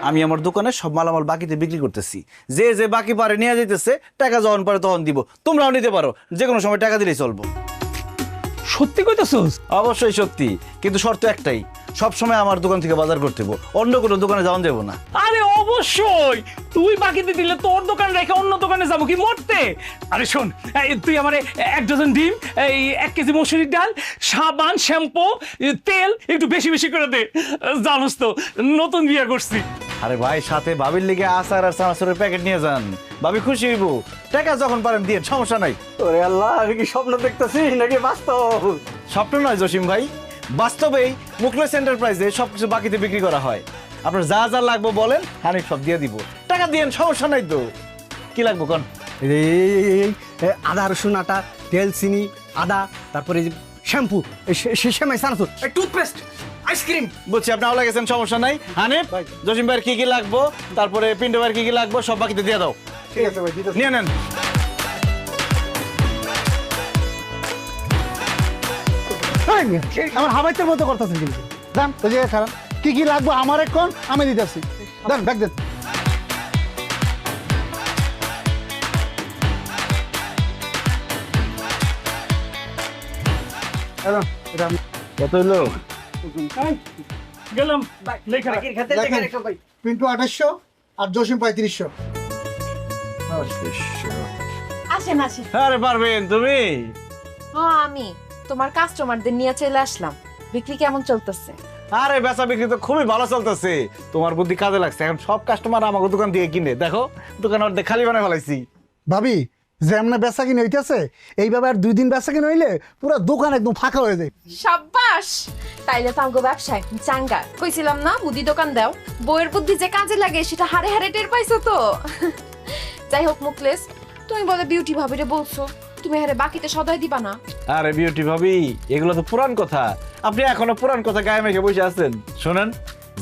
Speaker 2: আমি আমার দোকানে সব মালামাল বাকিতে বিক্রি করতেছি, যে যে বাকি পারে নিয়ে যাইতেছে, টাকা যখন পারে তখন দিব। তোমরাও নিতে পারো, যে কোনো সময় টাকা দিলেই চলবো।
Speaker 11: সত্যি কইতেছস?
Speaker 2: অবশ্যই সত্যি, কিন্তু শর্ত একটাই, সব সময় আমার দোকান থেকে বাজার করতে হবে, অন্য কোনো দোকানে যাওয়া যাবো না।
Speaker 11: আরে অবশ্যই, তুই বাকিতে দিলে তোর দোকান রেখে অন্য দোকানে যাবো কি মরতে? আরে শোন, তুই আমারে 1 ডজন ডিম, এই 1 কেজি মসুরির ডাল, সাবান, শ্যাম্পু, তেল একটু বেশি বেশি করে দে। জানোস তো নতুন বিয়ে করছি।
Speaker 2: আরে ভাই, সাথে ভাবির লিগে আচার আর চানাচুরের প্যাকেট নিয়ে যান, ভাবি খুশি হইব। টাকা যখন পারেন দিয়ে, সমস্যা নাই।
Speaker 6: ওরে আল্লাহ, আমি কি স্বপ্ন দেখতেছি নাকি বাস্তব?
Speaker 2: স্বপ্ন নয় জসিম ভাই, বাস্তবেই মুখলেস এন্টারপ্রাইজে সবকিছু বাকিতে বিক্রি করা হয়। আপনার যা যা লাগবে বলেন, হানিফ সব দিয়ে দিব। টাকা দিয়েন, সমস্যা নাই তো। কি লাগবে কোন?
Speaker 6: আদা রসুন আটা, তেল, চিনি, আদা, তারপরে শ্যাম্পু, শ্যামাই, সানাসুর, টুথপেস্ট, আইসক্রিম।
Speaker 2: বুঝছি, আপনি আওলা গেছেন, সমস্যা নাই। হানিফ, জসিম ভাইয়ের কি কি লাগবো, তারপরে পিন্টু ভাইয়ের কি কি লাগবো সব বাকিতে দিয়ে দাও।
Speaker 9: ঠিক আছে ভাই,
Speaker 2: নিয়ে নেন।
Speaker 9: আমার হাবাইতের মতো করতেছেন কিন্তু। দাম ওই জায়গায় খারাপ, কি কি লাগবে আমার এখন আমি দিতেছি। দেন ব্যাগ দেন।
Speaker 2: কত হইলো?
Speaker 11: গেলাম লেখা।
Speaker 9: দেখেন, পিন্টু 2800 আর জসিম 3500।
Speaker 3: আসেন আসেন।
Speaker 2: আরে পারবেন তুমি?
Speaker 3: হ্যাঁ, আমি তোমার কাস্টমারদের নিয়ে চলে আসলাম। বিক্রি কেমন চলতেছে?
Speaker 2: আরে বেচা বিক্রি তো খুবই ভালো চলতেছে, তোমার বুদ্ধি কাজে লাগছে। এখন সব কাস্টমার আমাকে দোকান থেকে কিনে, দেখো দোকান অর্ধেক খালি বানায় ফেলাইছি।
Speaker 9: ভাবি যেমন বেচা কিনে হইতেছে, এইভাবে আর 2 দিন বেচা কিনে হইলে পুরো দোকান একদম ফাঁকা হয়ে যায়।
Speaker 3: সাব্বাস, তাইলে তো আমগো ব্যবসায় চাঙ্গা। কইছিলাম না মুদি দোকান দাও, বইয়ের বুদ্ধি যে কাজে লাগে সেটা হারে হারে টের পাইছো তো। যাই হোক মুকলেস, তুমি বলে বিউটি ভাবিরে বলছো তুমি হারে বাকিতে সদাই দিবা না।
Speaker 2: আরে বিউটি ভাবি, এগুলো তো পুরান কথা, আপনি এখনো পুরান কথা গায়ে মেখে বসে আছেন। শোনেন,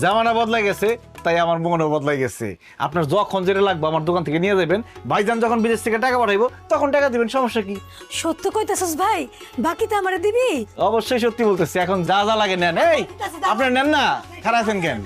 Speaker 2: জামানা বদলাই গেছে, তাই আমার মনও বদলাই গেছে। আপনার যখন যেটা লাগবে আমার দোকান থেকে নিয়ে যাবেন। ভাইজান যখন বিদেশ থেকে টাকা পাঠাইবো তখন টাকা দিবেন, সমস্যা কি?
Speaker 10: সত্য কইতেছস ভাই, বাকিতে আমারে দিবি?
Speaker 2: অবশ্যই সত্যি বলতেছি, এখন যা যা লাগে নেন। এই আপনার নেন না, খারাপ আছেন কেন?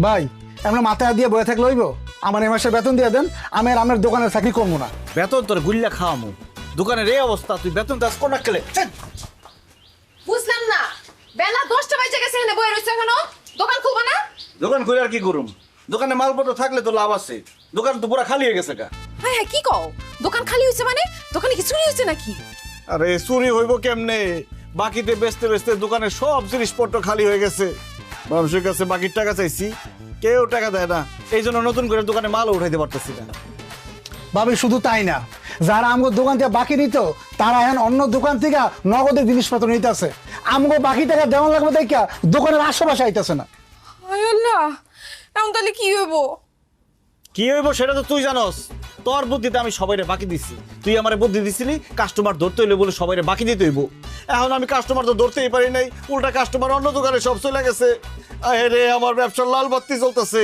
Speaker 9: ভাই আমরা মাথায় দিয়ে বয়ে থাকলে হইব? আমার এই মাসে বেতন দিয়ে দেন, আমি আর আমার দোকানের চাকরি করবো না।
Speaker 2: বেতন তোর গুল্লা খাওয়ামু, দোকানের এই অবস্থা, তুই বেতন দাস কোন খেলে?
Speaker 3: বুঝলাম না, বেলা 10টা বাজে গেছে, এখানে বইয়ে রইছো এখনো? দোকান খুলবা না?
Speaker 2: দোকান খুলে আর কি করুম? দোকানে মালপত্র থাকলে তো লাভ আছে, দোকান তো পুরো খালি হয়ে গেছে।
Speaker 3: হ্যাঁ হ্যাঁ, কি কও? দোকান খালি হইছে মানে? দোকানে কি চুরি হইছে নাকি?
Speaker 2: আরে চুরি হইব কেমনে? বাকিতে বেচতে বেচতে দোকানের সব জিনিসপত্র খালি হয়ে গেছে। মানুষের কাছে বাকির টাকা চাইছি, কেউ টাকা দেয় না, এই জন্য নতুন করে দোকানে মালও উঠাইতে পারতেছি না।
Speaker 9: ভাবি শুধু তাই না, যারা আমগো দোকান থেকে বাকি নিত তারা এখন অন্য দোকান থেকে নগদের জিনিসপত্র নিতেছে। আমগো বাকি টাকা দেওয়া লাগবে দেখা দোকানের আশেপাশে আইতেছে না।
Speaker 3: হায় আল্লাহ, এখন তাহলে কি হইব?
Speaker 2: কি হইব সেটা তো তুই জানোস। তোর বুদ্ধিতে আমি সবাইরে বাকি দিছি, তুই আমারে বুদ্ধি দিছিলি কাস্টমার ধরতে হইলে বলে সবাইরে বাকি দিতে হইব। এখন আমি কাস্টমার তো ধরতেই পারি নাই, উল্টা কাস্টমার অন্য দোকানে সব চলে গেছে। আরে আমার ব্যবসার লাল বাতি জ্বলতেছে।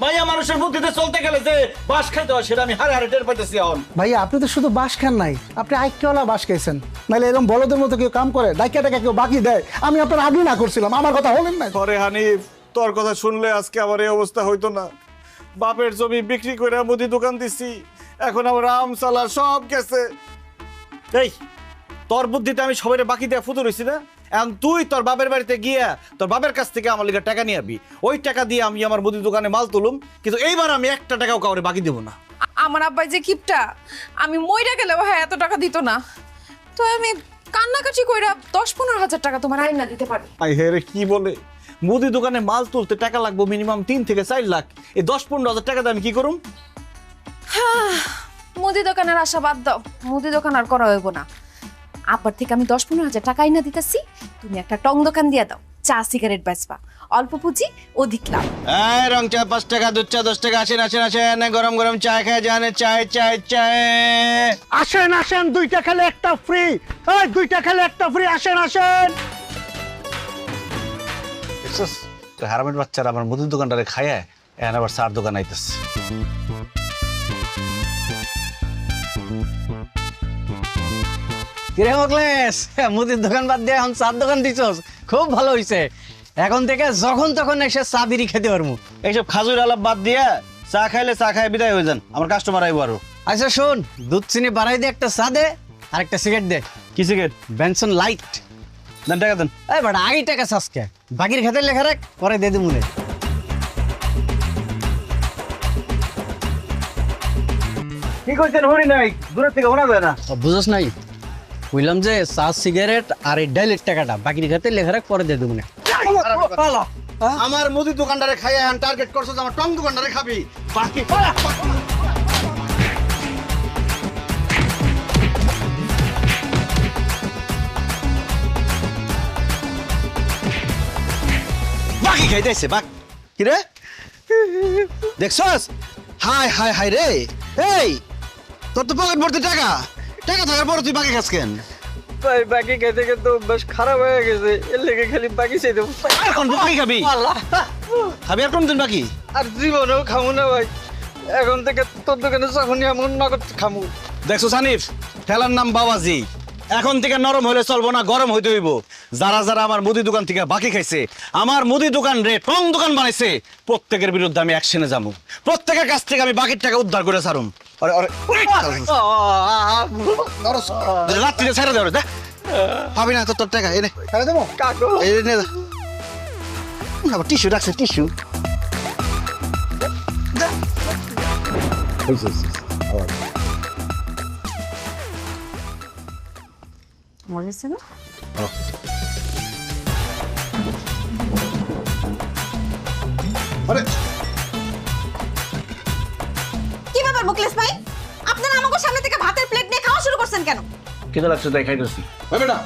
Speaker 2: ভাইয়া মানুষের বুদ্ধিতে চলতে গেলে যে বাস খাইতে হয় সেটা আমি হারে হারে টের পাইতেছি এখন।
Speaker 9: ভাইয়া আপনি তো শুধু বাস খান নাই, আপনি আইকিওয়ালা বাস খাইছেন। নাহলে এরকম বলদের মতো কেউ কাম করে ডাইকা টাকা কেউ বাকি দেয়? আমি আপনার আগে না করছিলাম, আমার কথা হলেন না।
Speaker 2: আরে হানিফ, তোর কথা শুনলে আজকে আমার এই অবস্থা হইতো না। বাপের জমি বিক্রি করে মুদি দোকান দিছি, এখন আমার আম চালা সব গেছে। এই তোর বুদ্ধিতে আমি সবাই বাকি দেয়া ফুতুর হইছি না? এখন তুই তোর বাপের বাড়িতে গিয়া তোর বাপের কাছ থেকে আমার লিগে টাকা নিয়ে আবি, ওই টাকা দিয়ে আমি আমার মুদি দোকানে মাল তুলুম, কিন্তু এইবার আমি একটা টাকাও কাউরে বাকি দেবো না।
Speaker 3: আমার আব্বাই যে কিপটা, আমি মইরা গেলেও হ্যাঁ এত টাকা দিত না। তো আমি কান্নাকাটি কইরা 10-15 হাজার টাকা তোমার আইনা দিতে পারি।
Speaker 2: আই হে রে, কি বলে মুদি দোকানে মাল তুলতে টাকা লাগবে মিনিমাম 3 থেকে 4 লাখ। এই 10-15 হাজার টাকা দিয়ে আমি কি করুম?
Speaker 3: মুদি দোকানের আশা বাদ দাও, মুদি দোকান আর করা হইব না। আব্বার থেকে আমি 10-15 হাজার টাকা আইনা দিতেছি, তুমি একটা টং দোকান দিয়ে দাও, চা সিগারেট বেচবা, অল্প পুঁজি অধিক লাভ।
Speaker 2: এই রং চা 5 টাকা, দুধ চা 10 টাকা। আসেন আসেন আসেন, গরম গরম চা খেয়ে যান। চায় চায় চায়।
Speaker 9: আসেন আসেন, 2টা খেলে একটা ফ্রি। এই 2টা খেলে একটা ফ্রি, আসেন আসেন।
Speaker 2: দেখছস তো হারামের বাচ্চারা আমার মুদির দোকানটারে খায়, এখন আবার চার দোকান আইতেছে।
Speaker 6: কিরে মোকলেশ, মুদির দোকান বাদ দিয়ে এখন চার দোকান দিছস, খুব ভালো হইছে। এখন থেকে যখন তখন এসে চা বিড়ি খেতে পারবো।
Speaker 2: এইসব খাজুর আলাপ বাদ দিয়া চা খাইলে চা খাই বিদায় হয়ে যান, আমার কাস্টমার আইবো আরো।
Speaker 6: আচ্ছা শোন, দুধ চিনি বাড়াই দিয়ে একটা চা দে আর একটা সিগারেট দে।
Speaker 2: কি সিগারেট?
Speaker 6: Benson light.
Speaker 2: দেন টাকা দেন।
Speaker 6: এই বাড়া আগে টাকা চাষকে, বাকির খাতে লেখা রাখ, পরে দে দিমুনে।
Speaker 2: কি কইছেন হরি নাই? দূরের থেকে শোনা যায় না।
Speaker 6: বুঝছ নাই, কইলাম যে চা সিগারেট আর এই ডাইলের টাকাটা বাকির খাতে লেখা রাখ, পরে দে দিমুনে।
Speaker 2: আমার মুদি দোকানটারে খাইয়া এখন টার্গেট করছস, আমার টং দোকানটারে খাবি। বাকি বাকি খাইতেছে বাক। কি রে দেখছস? হাই হাই হাই রে, এই তোর তো পকেট ভর্তি টাকা, টাকা থাকার পর তুই বাকি খাস কেন?
Speaker 6: ভাই বাকি খেতে খেতে বেশ খারাপ হয়ে গেছে, এর লেগে খালি বাকি চাই দেবো।
Speaker 2: আর কোন বাকি খাবি? খাবি আর কোন দিন বাকি?
Speaker 6: আর জীবনেও খামু না ভাই, এখন থেকে তোর দোকানে যখনই এমন নগদ খামু।
Speaker 2: দেখছো সানিফ, ঠেলার নাম বাবাজি। এখন থেকে নরম হলে চলবো না, গরম হইতে হইব। যারা যারা আমার মুদি দোকান থেকে বাকি খাইছে, আমার মুদি দোকান রে টং দোকান বানাইছে, প্রত্যেকের বিরুদ্ধে আমি অ্যাকশনে যাবো। প্রত্যেকের কাছ থেকে আমি বাকির টাকা উদ্ধার করে ছাড়ুম। রাত্রিরে ছেড়ে দেওয়া পাবি না তোর টাকা। এনে
Speaker 9: ছেড়ে দেবো
Speaker 6: কাকু।
Speaker 2: টিস্যু রাখছে, টিস্যু।
Speaker 3: মনে হচ্ছে না?
Speaker 1: আরে
Speaker 12: কি ব্যাপার মুকলেশ ভাই, আপনারা আমাকে সামনে থেকে ভাতের প্লেট নিয়ে খাওয়া শুরু করছেন কেন?
Speaker 2: কেটে লাগছে তাই খাইতেছি।
Speaker 1: ভাই বেটা,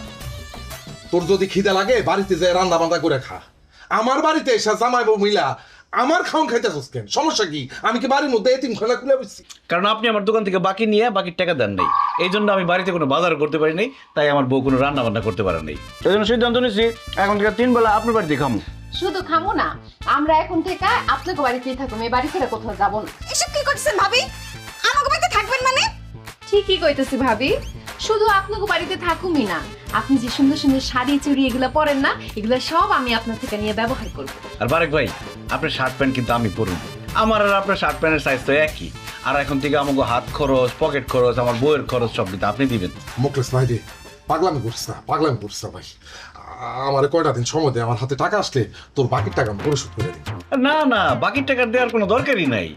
Speaker 1: তোর যদি খিদে লাগে বাড়িতে যায় রান্না বান্না করে খা। আমার বাড়িতে এসে জামাই বউ মিলা আমার খাওন খাইতেছস কেন? সমস্যা কি? আমি কি বাড়ির মধ্যে এতিমখানা খুলে বসছি?
Speaker 2: কারণ আপনি আমার দোকান থেকে বাকি নিয়ে বাকির টাকা দেন নাই, এই জন্য আমি বাড়িতে কোনো বাজার করতে পারি নাই, তাই আমার বউ কোনো রান্না বান্না করতে পারে নাই। এই জন্য সিদ্ধান্ত নিয়েছি এখন থেকে 3 বেলা আপনার বাড়িতে খামু।
Speaker 3: শুধু খামো না, আমরা এখন থেকে আপনাকে বাড়িতেই থাকবো, এই বাড়ি ছেড়ে কোথাও যাবো না।
Speaker 12: এসব কি করছেন ভাবি? আমাকে বাড়িতে থাকবেন মানে?
Speaker 3: ঠিকই কইতেছি ভাবি, শুধু আপনাকে বাড়িতে থাকুমই না, আপনি যে সুন্দর সুন্দর শাড়ি চুড়ি এগুলো পরেন না, এগুলো সব আমি আপনার থেকে নিয়ে ব্যবহার করব।
Speaker 2: আর বারেক ভাই, আপনার শার্ট প্যান্ট কিন্তু আমি পরব, আমার আর আপনার শার্ট প্যান্টের সাইজ তো একই। আর এখন থেকে আমাকে হাত খরচ, পকেট খরচ, আমার বইয়ের খরচ সব কিন্তু আপনি দিবেন।
Speaker 1: মুকলেশ ভাই রে, পাগলামি করছিস না, পাগলামি করছিস না ভাই। আমার কয়টা দিন সময় দে, আমার হাতে টাকা আসলে তোর বাকির টাকা আমি পরিশোধ করে দিই।
Speaker 2: না না, বাকির টাকা দেওয়ার কোনো দরকারই নাই।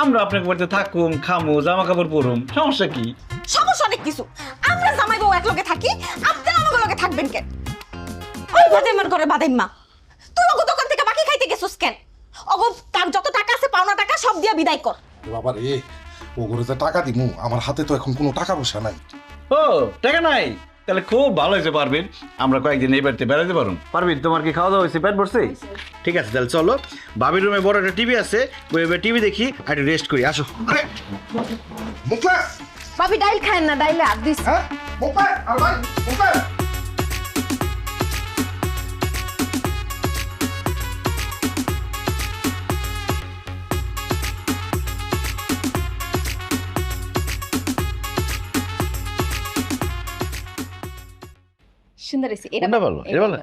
Speaker 2: আমরা আপনাকে বাড়িতে থাকুম, খামু, জামা কাপড় পরুম, সমস্যা কি?
Speaker 12: সমস্যা অনেক কিছু। আমরা জামাই বউ এক লগে থাকি, আপনারা আমাকে লগে থাকবেন কেন? ওই বাদাইমার ঘরে বাদাইমা, তুই ওগো দোকান থেকে বাকি খাইতে গেছস কেন? ওগো তার যত টাকা আছে পাওনা টাকা সব দিয়া বিদায় কর।
Speaker 1: বাবা রে, ও করে যে টাকা দিমু আমার হাতে তো এখন কোনো টাকা পয়সা নাই।
Speaker 2: ও টাকা নাই, তাহলে খুব ভালো হয়েছে পারবেন, আমরা কয়েকদিন এই বাড়িতে বেড়াতে পারুন। পারবেন, তোমার কি খাওয়া দাওয়া হয়েছে, পেট ভরছে? ঠিক আছে তাহলে চলো, ভাবির রুমে বড় একটা টিভি আছে, ওই টিভি দেখি আর একটু রেস্ট করি, আসো।
Speaker 1: আরে মুখলেস,
Speaker 3: ভাবি ডাইল খায় না, ডাইলে হাত দিস।
Speaker 1: হ্যাঁ মুখলেস, আর ভাই মুখলেস।
Speaker 3: সুন্দর হয়েছে এটা।
Speaker 2: কোনটা ভালো? এটা ভালো?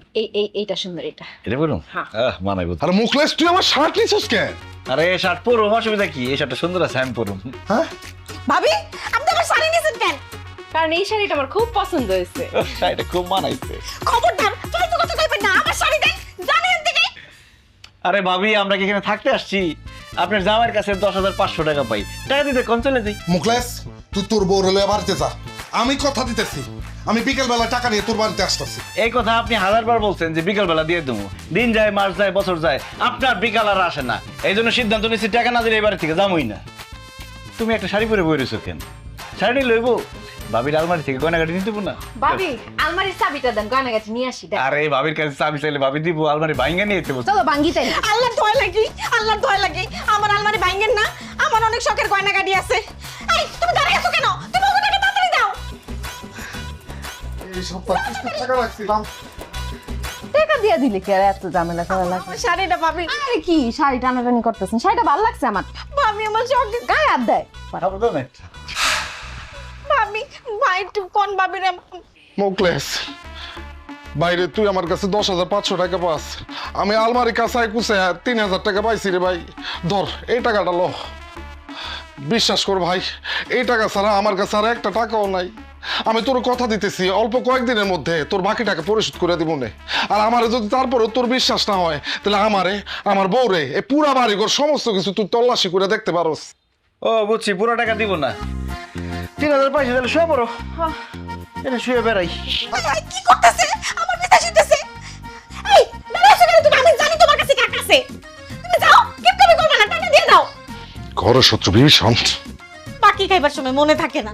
Speaker 3: এইটা সুন্দর, এটা
Speaker 2: এটা বলুন,
Speaker 3: হ্যাঁ।
Speaker 2: মানাইব।
Speaker 1: আরে মুখলেস, তুই আমার শার্ট নিছিস কেন?
Speaker 2: আরে শার্ট পরো, অসুবিধা কি, এই শার্টটা সুন্দর আছে, আমি পরুম।
Speaker 1: হ্যাঁ
Speaker 12: ভাবি আপনি আমার শাড়ি নিয়েছেন কেন?
Speaker 3: কারণ এই শাড়িটা আমার খুব পছন্দ হয়েছে।
Speaker 2: শাড়িটা খুব মানাইছে।
Speaker 12: খবরদার ফালতু কথা কইবেন না, আমার শাড়ি দেন, জানেন থেকে।
Speaker 2: আরে ভাবি, আমরা কি এখানে থাকতে আসছি? আপনার জামাইয়ের কাছে 10,500 টাকা পাই, টাকা দিতে কোন চলে যাই।
Speaker 1: মুখলেস, তুই তোর বউ রেলে বাড়িতে যা, আমি কথা দিতেছি আমি বিকেল বেলা টাকা নিয়ে তোর বাড়িতে আসতেছি।
Speaker 2: এই কথা আপনি 1000বার বলছেন যে বিকাল বেলা দিয়ে দেবো, দিন যায়, মাস যায়, বছর যায়, আপনার বিকাল আর আসে না। এই জন্য সিদ্ধান্ত নিচ্ছি টাকা না দিলে এই বাড়ি থেকে যাবোই না। তুমি একটা শাড়ি পরে বই রয়েছো কেন? শাড়ি নিয়ে লইবো, ভাবির আলমারি থেকে গয়নাগাটি নিতে না।
Speaker 3: ভাবি আলমারির চাবিটা দেন, গয়নাগাটি নিয়ে আসি।
Speaker 2: আরে ভাবির কাছে চাবি চাইলে ভাবি দিব, আলমারি ভাঙ্গা নিয়ে যেতে বলছো।
Speaker 3: চলো ভাঙ্গি তাই।
Speaker 12: আল্লাহর দয়া লাগি, আল্লাহর দয়া লাগি, আমার আলমারি ভাঙেন না, আমার অনেক শখের গয়না গাড়ি আছে। এই তুমি দাঁড়িয়ে আছো কেন? তুমি ওকে টাকা তাড়াতাড়ি দাও।
Speaker 1: এই সপ্তাহ টাকা রাখছিলাম,
Speaker 3: টাকা দিয়ে দিলে কি আর এত ঝামেলা করা লাগে?
Speaker 12: আমার শাড়িটা ভাবি।
Speaker 3: আরে কি শাড়ি টানাটানি করতেছেন? শাড়িটা ভালো লাগছে আমার।
Speaker 12: ভাবি আমার শখের
Speaker 3: গায়ে হাত দেয়।
Speaker 12: ভাবি, ভাই একটু কোন ভাবি রে?
Speaker 1: মুখলেস বাইরে তুই আমার কাছে 10,500 টাকা পাস, আমি আলমারি কাছায় কুছে 3,000 টাকা পাইছি রে ভাই। ধর এই টাকাটা লো, বিশ্বাস কর ভাই, এই টাকা ছাড়া আমার কাছে আর একটা টাকাও নাই। আমি তোর কথা দিতেছি অল্প কয়েকদিনের মধ্যে তোর বাকি টাকা পরিশোধ করে দিব নে। আর আমারে যদি তারপরে তোর বিশ্বাস না হয় তাহলে আমারে, আমার বউরে, এই পুরা বাড়িঘর সমস্ত কিছু তুই তল্লাশি করে দেখতে পারোস।
Speaker 2: ও বুঝছি, পুরো টাকা দিব না, 3,000 পয়সা তাহলে শুয়ে পড়ো, এটা শুয়ে বেড়াই।
Speaker 12: কি করতেছে? আমার পিতা শুইতেছে। এই দাঁড়িয়ে আছো কেন তুমি? আমি জানি তোমার কাছে টাকা আছে, তুমি যাও, কিপটামি করবে না, টাকা দিয়ে দাও।
Speaker 1: ঘরের শত্রু ভীষণ,
Speaker 12: বাকি খাইবার সময় মনে থাকে না।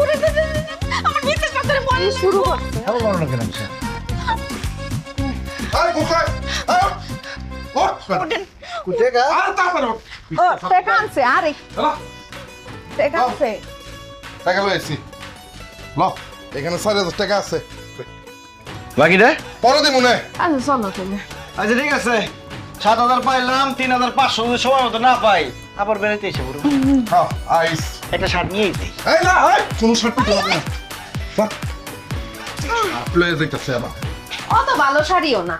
Speaker 12: ওরে আমার বিশ্বাস করতে মনে শুরু করছে।
Speaker 2: খাবো বলো না কেন?
Speaker 1: আরে মুখলেস, আয় ওঠ,
Speaker 12: ওঠেন।
Speaker 1: কুটেগা আর তারপর ওঠ।
Speaker 3: ও টাকা আনছে, আরে টাকা আনছে।
Speaker 1: টাকা লইছি ল, এখানে 4,000 টাকা আছে,
Speaker 2: বাকিটা
Speaker 1: পরে দিব নে।
Speaker 3: আচ্ছা চলো তাহলে।
Speaker 2: আচ্ছা ঠিক আছে, 7,000 পাইলাম, 3,500 যদি সময় মতো না পাই আবার বেড়াইতে এসে পড়বো।
Speaker 1: হ্যাঁ আইস,
Speaker 2: একটা শার্ট নিয়েই যাই।
Speaker 1: এই না এই কোন শর্ত তো না বাহ, আপলে যাইতাছে আবার।
Speaker 3: অত ভালো শাড়িও না।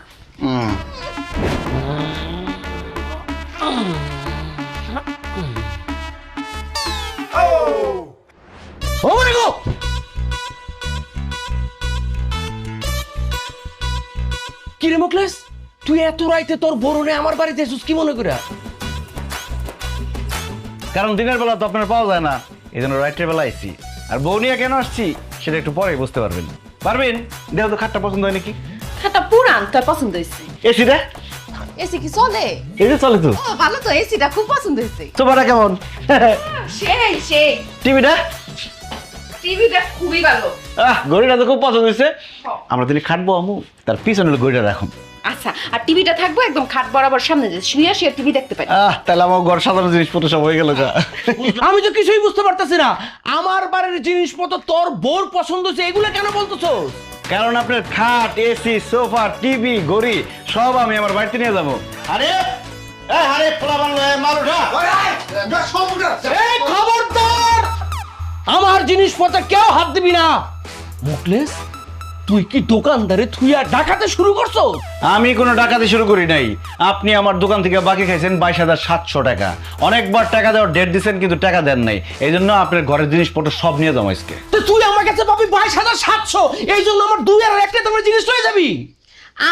Speaker 7: ও মনে গো, কি রে মুখলেস, তুই এত রাইতে তোর বরুণে আমার বাড়িতে এসেছিস কি মনে করে?
Speaker 2: কারণ দিনের বেলা তো আপনার পাওয়া যায় না, এই জন্য রাত্রের বেলা আইসি। আর বউ নিয়ে কেন আসছি সেটা একটু পরে বুঝতে পারবেন। পারবেন, দেহ তো খাটটা পছন্দ হয় নাকি?
Speaker 3: খাতা পুরান, তোর পছন্দ হয়েছে?
Speaker 2: এসিটা
Speaker 3: এসি কি চলে?
Speaker 2: এই যে চলে তো।
Speaker 3: ও ভালো তো, এসিটা খুব পছন্দ হয়েছে।
Speaker 2: সোফাটা কেমন?
Speaker 3: সেই সেই।
Speaker 2: টিভিটা
Speaker 3: টিভিটা খুবই ভালো।
Speaker 2: ঘড়িটা তো খুব পছন্দ হয়েছে। আমরা তিনি খাটবো আমু, তার পিছনে ঘড়িটা রাখুন।
Speaker 3: আচ্ছা, আর টিভিটা থাকবো একদম খাট বরাবর সামনে, যে শুয়ে শুয়ে টিভি দেখতে পারি।
Speaker 2: তাহলে আমার ঘর সাজানো জিনিসপত্র সব হয়ে গেল।
Speaker 7: আমি তো কিছুই বুঝতে পারতেছি না, আমার বাড়ির জিনিসপত্র তোর বোর পছন্দ হচ্ছে, এগুলো কেন বলতেছো?
Speaker 2: কারণ আপনার খাট, এসি, সোফা, টিভি, ঘড়ি সব আমি আমার বাড়িতে নিয়ে যাবো। আরে আরে পোলাপান মাল উঠা।
Speaker 7: এই খবরদার, আমার জিনিসপত্রে কেউ হাত দিবি না। মুখলেস, তুই কি দোকানদারে থুইয়া ডাকাতে শুরু করছো?
Speaker 2: আমি কোনো ডাকাতি শুরু করি নাই। আপনি আমার দোকান থেকে বাকি খাইছেন 22,700 টাকা। অনেকবার টাকা দেওয়ার ডেট দিচ্ছেন কিন্তু টাকা দেন নাই, এই জন্য আপনার ঘরের জিনিসপত্র সব নিয়ে যাবো আজকে।
Speaker 7: তো তুই আমার কাছে পাবি 22,700, এই জন্য আমার 2 আর 1 তোমার জিনিস লয়ে যাবি?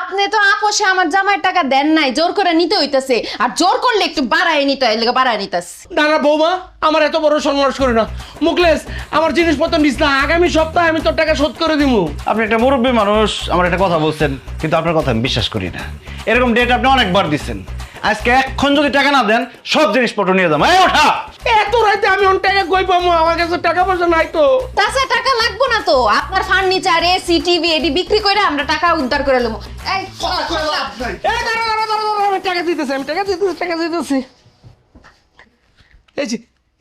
Speaker 3: আপনি তো আপোষে আমার জামাইয়ের টাকা দেন নাই, জোর করে নিতে হইতাছে। আর জোর করলে একটু বাড়ায় নিতে হয়, এলাকা বাড়ায় নিতাছে।
Speaker 7: না না বৌমা, আমার এত বড় সন্ন্যাস করে না। মুখলেস, আমার জিনিসপত্র নিস না, আগামী সপ্তাহে আমি তোর টাকা শোধ করে দিব।
Speaker 2: আপনি একটা মুরব্বী মানুষ, আমার একটা কথা বলছেন, কিন্তু আপনার কথা আমি বিশ্বাস করি না। এরকম ডেট আপনি অনেকবার দিচ্ছেন, আজকে এক্ষণ যদি টাকা না দেন সব জিনিসপত্র নিয়ে যাবো। এই ওঠা!
Speaker 7: এত রাতে আমি অন টাকা কই পাবো? আমার কাছে টাকা পয়সা নাই তো।
Speaker 3: তাছাড়া টাকা লাগবো না তো, আপনার ফার্নিচার এসি টিভি এডি বিক্রি করে আমরা টাকা উদ্ধার করে নেবো। এই
Speaker 7: এই দাঁড়া, আমি টাকা দিতেছি, টাকা দিতেছি।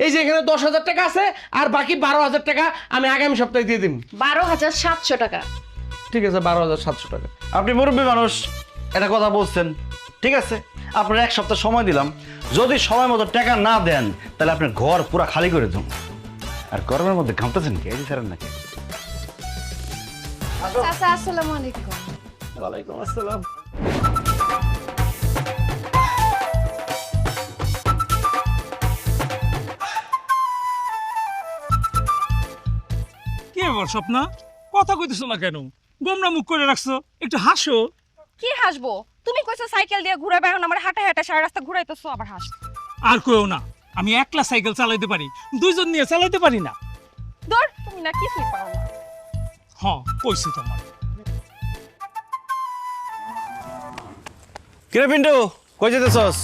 Speaker 7: এই যে এখানে 10,000 টাকা আছে, আর বাকি 12,000 টাকা আমি আগামী সপ্তাহে দিয়ে দিন।
Speaker 3: 12,700 টাকা।
Speaker 7: ঠিক আছে, 12,700 টাকা।
Speaker 2: আপনি মুরব্বী মানুষ, এটা কথা বলছেন, ঠিক আছে, আপনার 1 সপ্তাহ সময় দিলাম। যদি সময় মতো টাকা না দেন তাহলে আপনার ঘর পুরো খালি করে দেবো। আর গরমের মধ্যে ঘামতেছেন কি? এই ছাড়েন নাকি?
Speaker 3: চাচা আসসালামু আলাইকুম।
Speaker 7: ওয়ালাইকুম আসসালাম।
Speaker 11: কি ব্যাপার স্বপ্না, কথা কইতেছো না কেন? গোমরা মুখ করে রাখছো, একটু হাসো।
Speaker 12: কি হাসবো? তুমি কইছো সাইকেল দিয়ে ঘুরে বেড়ানো, আমার হাঁটা হাঁটা সারা রাস্তা ঘুরাইতেছো, আবার হাস।
Speaker 11: আর কইও না, আমি একলা সাইকেল চালাইতে পারি, দুইজন নিয়ে চালাইতে পারি না।
Speaker 12: ধর, তুমি না কিছুই পারো না।
Speaker 11: হ্যাঁ, কইছি তোমার।
Speaker 2: কিরে পিন্টু, কই যেতেছস?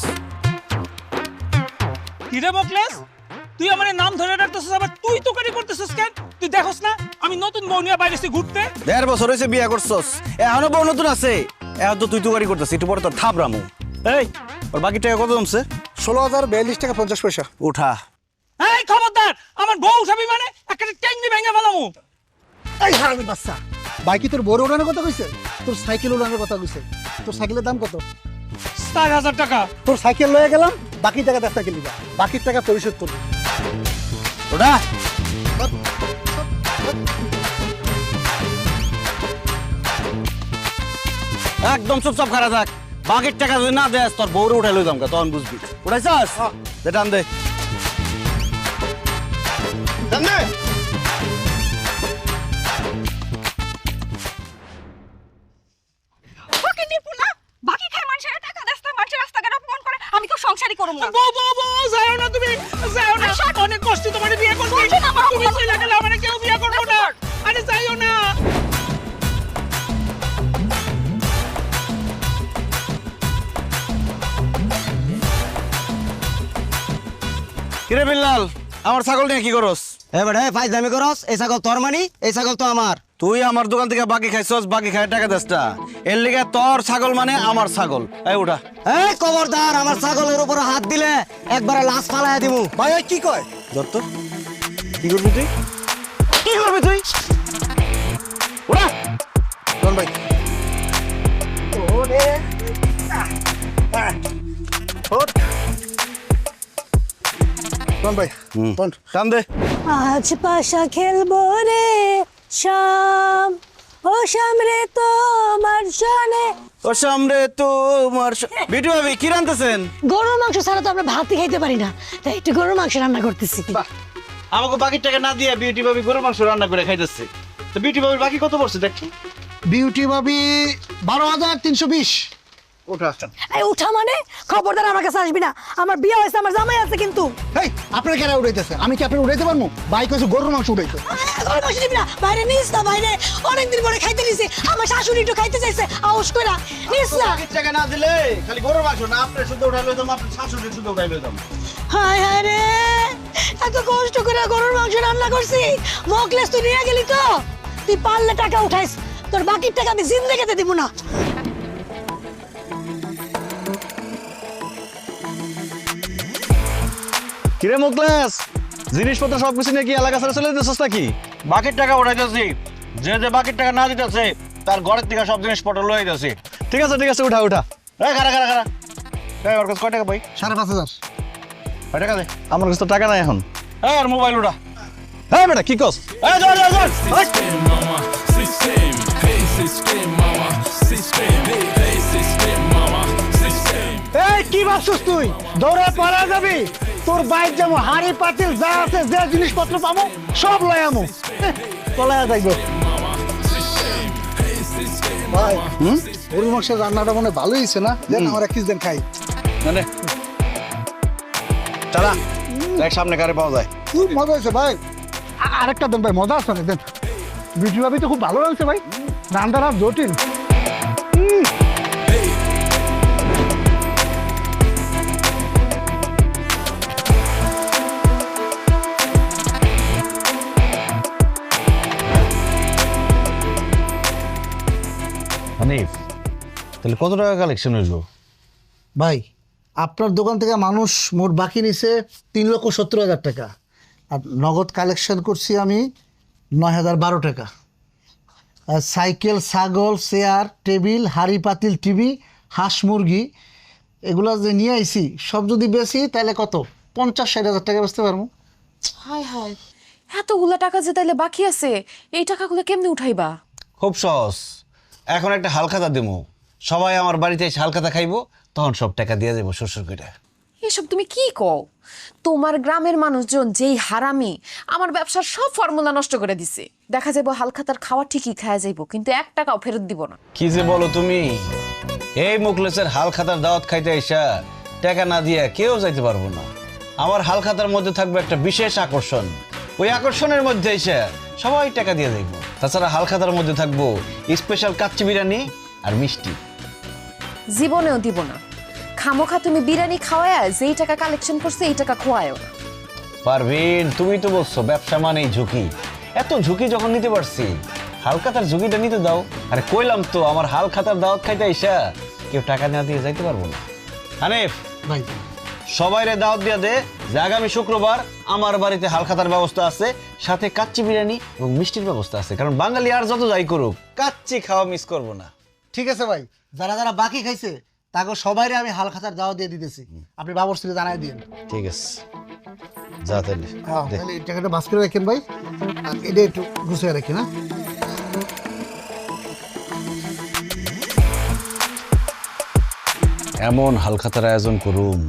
Speaker 11: কিরে মোকলেস, তুই আমার নাম ধরে রাখতেছিস, আবার তুই তোকারি করতেছিস কেন? তুই দেখোস না আমি নতুন বউ নিয়ে বাইরে ঘুরতে?
Speaker 2: 1.5 বছর হয়েছে বিয়ে করছস, এখনো বউ নতুন আছে? এখন তো তুই তুকারি করতেছিস, একটু পরে তো থাপরামু। এই, ওর বাকি টাকা কত জমছে?
Speaker 9: 16,042 টাকা 50 পয়সা।
Speaker 2: উঠা।
Speaker 11: এই খবরদার, আমার বউ উঠাবি মানে একটা টেঙ্গি ভেঙে ফেলামু।
Speaker 9: এই হারামি বাচ্চা, বাইকে তোর বড় উড়ানোর কথা কইছে, তোর সাইকেল উড়ানোর কথা কইছে। তোর সাইকেলের দাম কত?
Speaker 11: 4,000 টাকা।
Speaker 9: তোর সাইকেল লয়ে গেলাম, বাকি টাকা 10 টাকা নিবা, বাকির টাকা পরিশোধ করবি।
Speaker 2: ওটা একদম চুপচাপ খারা থাক। বাকির টাকা যদি না দেস তোর বউরে উঠাই লই যামকা, তখন বুঝবি। উঠাইছাস? দে টান দে। টান দে।
Speaker 12: ওকে নিপুনা, বাকি খায় মানুষের টাকা দেস্তা, মানুষের রাস্তাঘাটে অপমান করে, আমি তো সংসারই করব না।
Speaker 11: বউ বউ বউ, যাও না তুমি, যাও না। অনেক কষ্ট তোমার বিয়ে করতে, তুমি চলে গেলে আমার কেউ বিয়ে করবো না। আরে যাইও না।
Speaker 2: কিরে বিল্লাল, আমার ছাগল নিয়ে কি করস?
Speaker 6: এবারে ফাইজলামি করস, এই ছাগল তোর মানি, এই ছাগল তো আমার।
Speaker 2: তুই আমার দোকান থেকে বাকি খাইছস, বাকি খাই টাকা দেস না। এর লিগে তোর ছাগল মানে আমার ছাগল। এই উঠা।
Speaker 6: এই খবরদার, আমার ছাগলের উপর হাত দিলে একবারে লাশ ফালাইয়া দিমু।
Speaker 9: ভাই ওই কি কয়?
Speaker 2: দত্ত, কি করবি তুই? কি করবি তুই? উঠা।
Speaker 9: কোন ভাই? ওরে কোন ভাই? কোন?
Speaker 2: টান দে।
Speaker 10: আজ পাশা খেলবো রে শাম, ও শাম রে তোমার জানে।
Speaker 2: ও সামনে তোমার বিটু ভাবি কি রান্তেছেন?
Speaker 10: গরুর মাংস ছাড়া তো আমরা ভাতই খাইতে পারি না, তাই একটু গরুর মাংস রান্না করতেছি।
Speaker 2: আমাকে বাকি টাকা না দিয়ে বিউটি ভাবি গরুর মাংস রান্না করে খাইতেছে। তো বিউটি ভাবির বাকি কত পড়ছে দেখছি?
Speaker 9: বিউটি ভাবি 12,320।
Speaker 2: ওঠা।
Speaker 10: এই উঠা মানে? খবরদার আমার কাছে আসবি না, আমার বিয়ে হয়েছে, আমার জামাই আছে কিন্তু।
Speaker 9: এই আপনার কেন উড়াইতেছে? আমি কি আপনার উড়াইতে পারবো? বাইক হয়েছে গরুর মাংস উড়াইতে।
Speaker 10: গরুর মাংস নিবি না, বাইরে নিস না, বাইরে অনেকদিন পরে খাইতে নিছি, আমার শাশুড়ি একটু খাইতে চাইছে, আউস কইরা নিস না।
Speaker 2: বাকি টাকা না দিলে খালি গরুর মাংস না, আপনি শুধু উঠাই লইতাম, আপনি শাশুড়ি শুধু উঠাই লইতাম।
Speaker 10: হায় হায় রে, এত কষ্ট করে গরুর মাংস রান্না করছি, মোকলেস তুই নিয়ে গেলি তো? তুই পারলে টাকা উঠাইস, তোর বাকির টাকা আমি জিন্দেগিতে দিব না।
Speaker 2: কিরে মুকলেস, জিনিসপত্র সবকিছু নিয়ে কি এলাকা ছেড়ে চলে যেতেছস নাকি? বাকির টাকা উঠাইতেছি, যে যে বাকির টাকা না দিতেছে তার ঘরের থেকে সব জিনিসপত্র লয়ে যাচ্ছে। ঠিক আছে ঠিক আছে, উঠা উঠা। এই খারা খারা খারা, এই ওর কাছে কয় টাকা পাই?
Speaker 9: 5,500।
Speaker 2: কয় টাকা দে? আমার কাছে তো টাকা নাই এখন। এই আর মোবাইল উঠা। এই বেটা কি কস? এই যা যা যা।
Speaker 9: এই কি ভাবছিস তুই? দৌড়ে পালা যাবি? তোর বাইক যেমন হাড়ি পাতিল যা আছে, যে জিনিসপত্র পাবো সব লয় আমো, পলায়া যাইব। ভাই গরুর মাংসের রান্নাটা মনে হয় ভালোই হয়েছে না? দেন আমার 1 দিন খাই।
Speaker 2: মানে চালা দেখ সামনে কারে পাওয়া যায়।
Speaker 9: খুব মজা হয়েছে ভাই। আরেকটা দেন ভাই, মজা আছে না? দেন। বিউটি ভাবি তো খুব ভালো লাগছে ভাই, রান্নার হাত জটিল।
Speaker 2: হানিফ, তাহলে কত টাকা কালেকশন হইলো?
Speaker 9: ভাই আপনার দোকান থেকে মানুষ মোট বাকি নিছে 3,70,000 টাকা, আর নগদ কালেকশন করছি আমি 9,012 টাকা। আর সাইকেল, ছাগল, চেয়ার, টেবিল, হাড়ি পাতিল, টিভি, হাঁস মুরগি এগুলা যে নিয়ে আইছি সব যদি বেশি তাহলে কত 50-60,000 টাকা বেচতে পারবো।
Speaker 3: হায় হায়, এতগুলা টাকা যে তাইলে বাকি আছে, এই টাকাগুলো কেমনে উঠাইবা?
Speaker 2: খুব সহজ, এখন একটা হালখাতা দেবো, সবাই আমার বাড়িতে এসে হালখাতা খাইবো, তখন সব টাকা দিয়ে দেবো শ্বশুর করে।
Speaker 3: এসব তুমি কি কও? তোমার গ্রামের মানুষজন যেই হারামি, আমার ব্যবসার সব ফর্মুলা নষ্ট করে দিছে। দেখা যাবো হালখাতার খাওয়া ঠিকই খাওয়া যাইবো, কিন্তু 1 টাকাও ফেরত দিব না।
Speaker 2: কি যে বলো তুমি, এই মুখলেসের হালখাতার দাওয়াত খাইতে আইসা টাকা না দিয়া কেউ যাইতে পারবো না। আমার হালখাতার মধ্যে থাকবে একটা বিশেষ আকর্ষণ, ওই আকর্ষণের মধ্যে এসে সবাই টাকা দিয়ে দেখবো। তাছাড়া হালখাতার মধ্যে থাকবো স্পেশাল কাচ্চি বিরিয়ানি আর মিষ্টি।
Speaker 3: জীবনেও দিব না। খামোখা তুমি বিরিয়ানি খাওয়ায় যেই টাকা কালেকশন করছে এই টাকা খোয়ায়ও না।
Speaker 2: পারভিন, তুমি তো বলছো ব্যবসা মানেই ঝুঁকি, এত ঝুঁকি যখন নিতে পারছি হালখাতার ঝুঁকিটা নিতে দাও। আরে কইলাম তো আমার হালখাতার দাওয়াত খাইতে আইসা কেউ টাকা না দিয়ে যাইতে পারবো না। হানিফ
Speaker 9: ভাই
Speaker 2: সবাইরে দাওয়াত দিয়া দে যে আগামী শুক্রবার আমার বাড়িতে হালখাতার ব্যবস্থা আছে, সাথে কাচ্চি বিরিয়ানি এবং মিষ্টির ব্যবস্থা আছে, কারণ বাঙালি আর যত যাই করুক কাচ্চি খাওয়া মিস করবো না।
Speaker 9: ঠিক আছে ভাই, যারা যারা বাকি খাইছে তাকে সবাইরে আমি হালখাতার দাওয়া দিয়ে দিতেছি, আপনি বাবরসিকে জানাই দিন।
Speaker 2: ঠিক আছে, যা তাহলে।
Speaker 9: হ্যাঁ তাহলে এই টাকাটা বাস করে রাখেন ভাই, আর এটা একটু গুছিয়ে রাখেন। হ্যাঁ
Speaker 2: এমন হালখাতার আয়োজন করুম,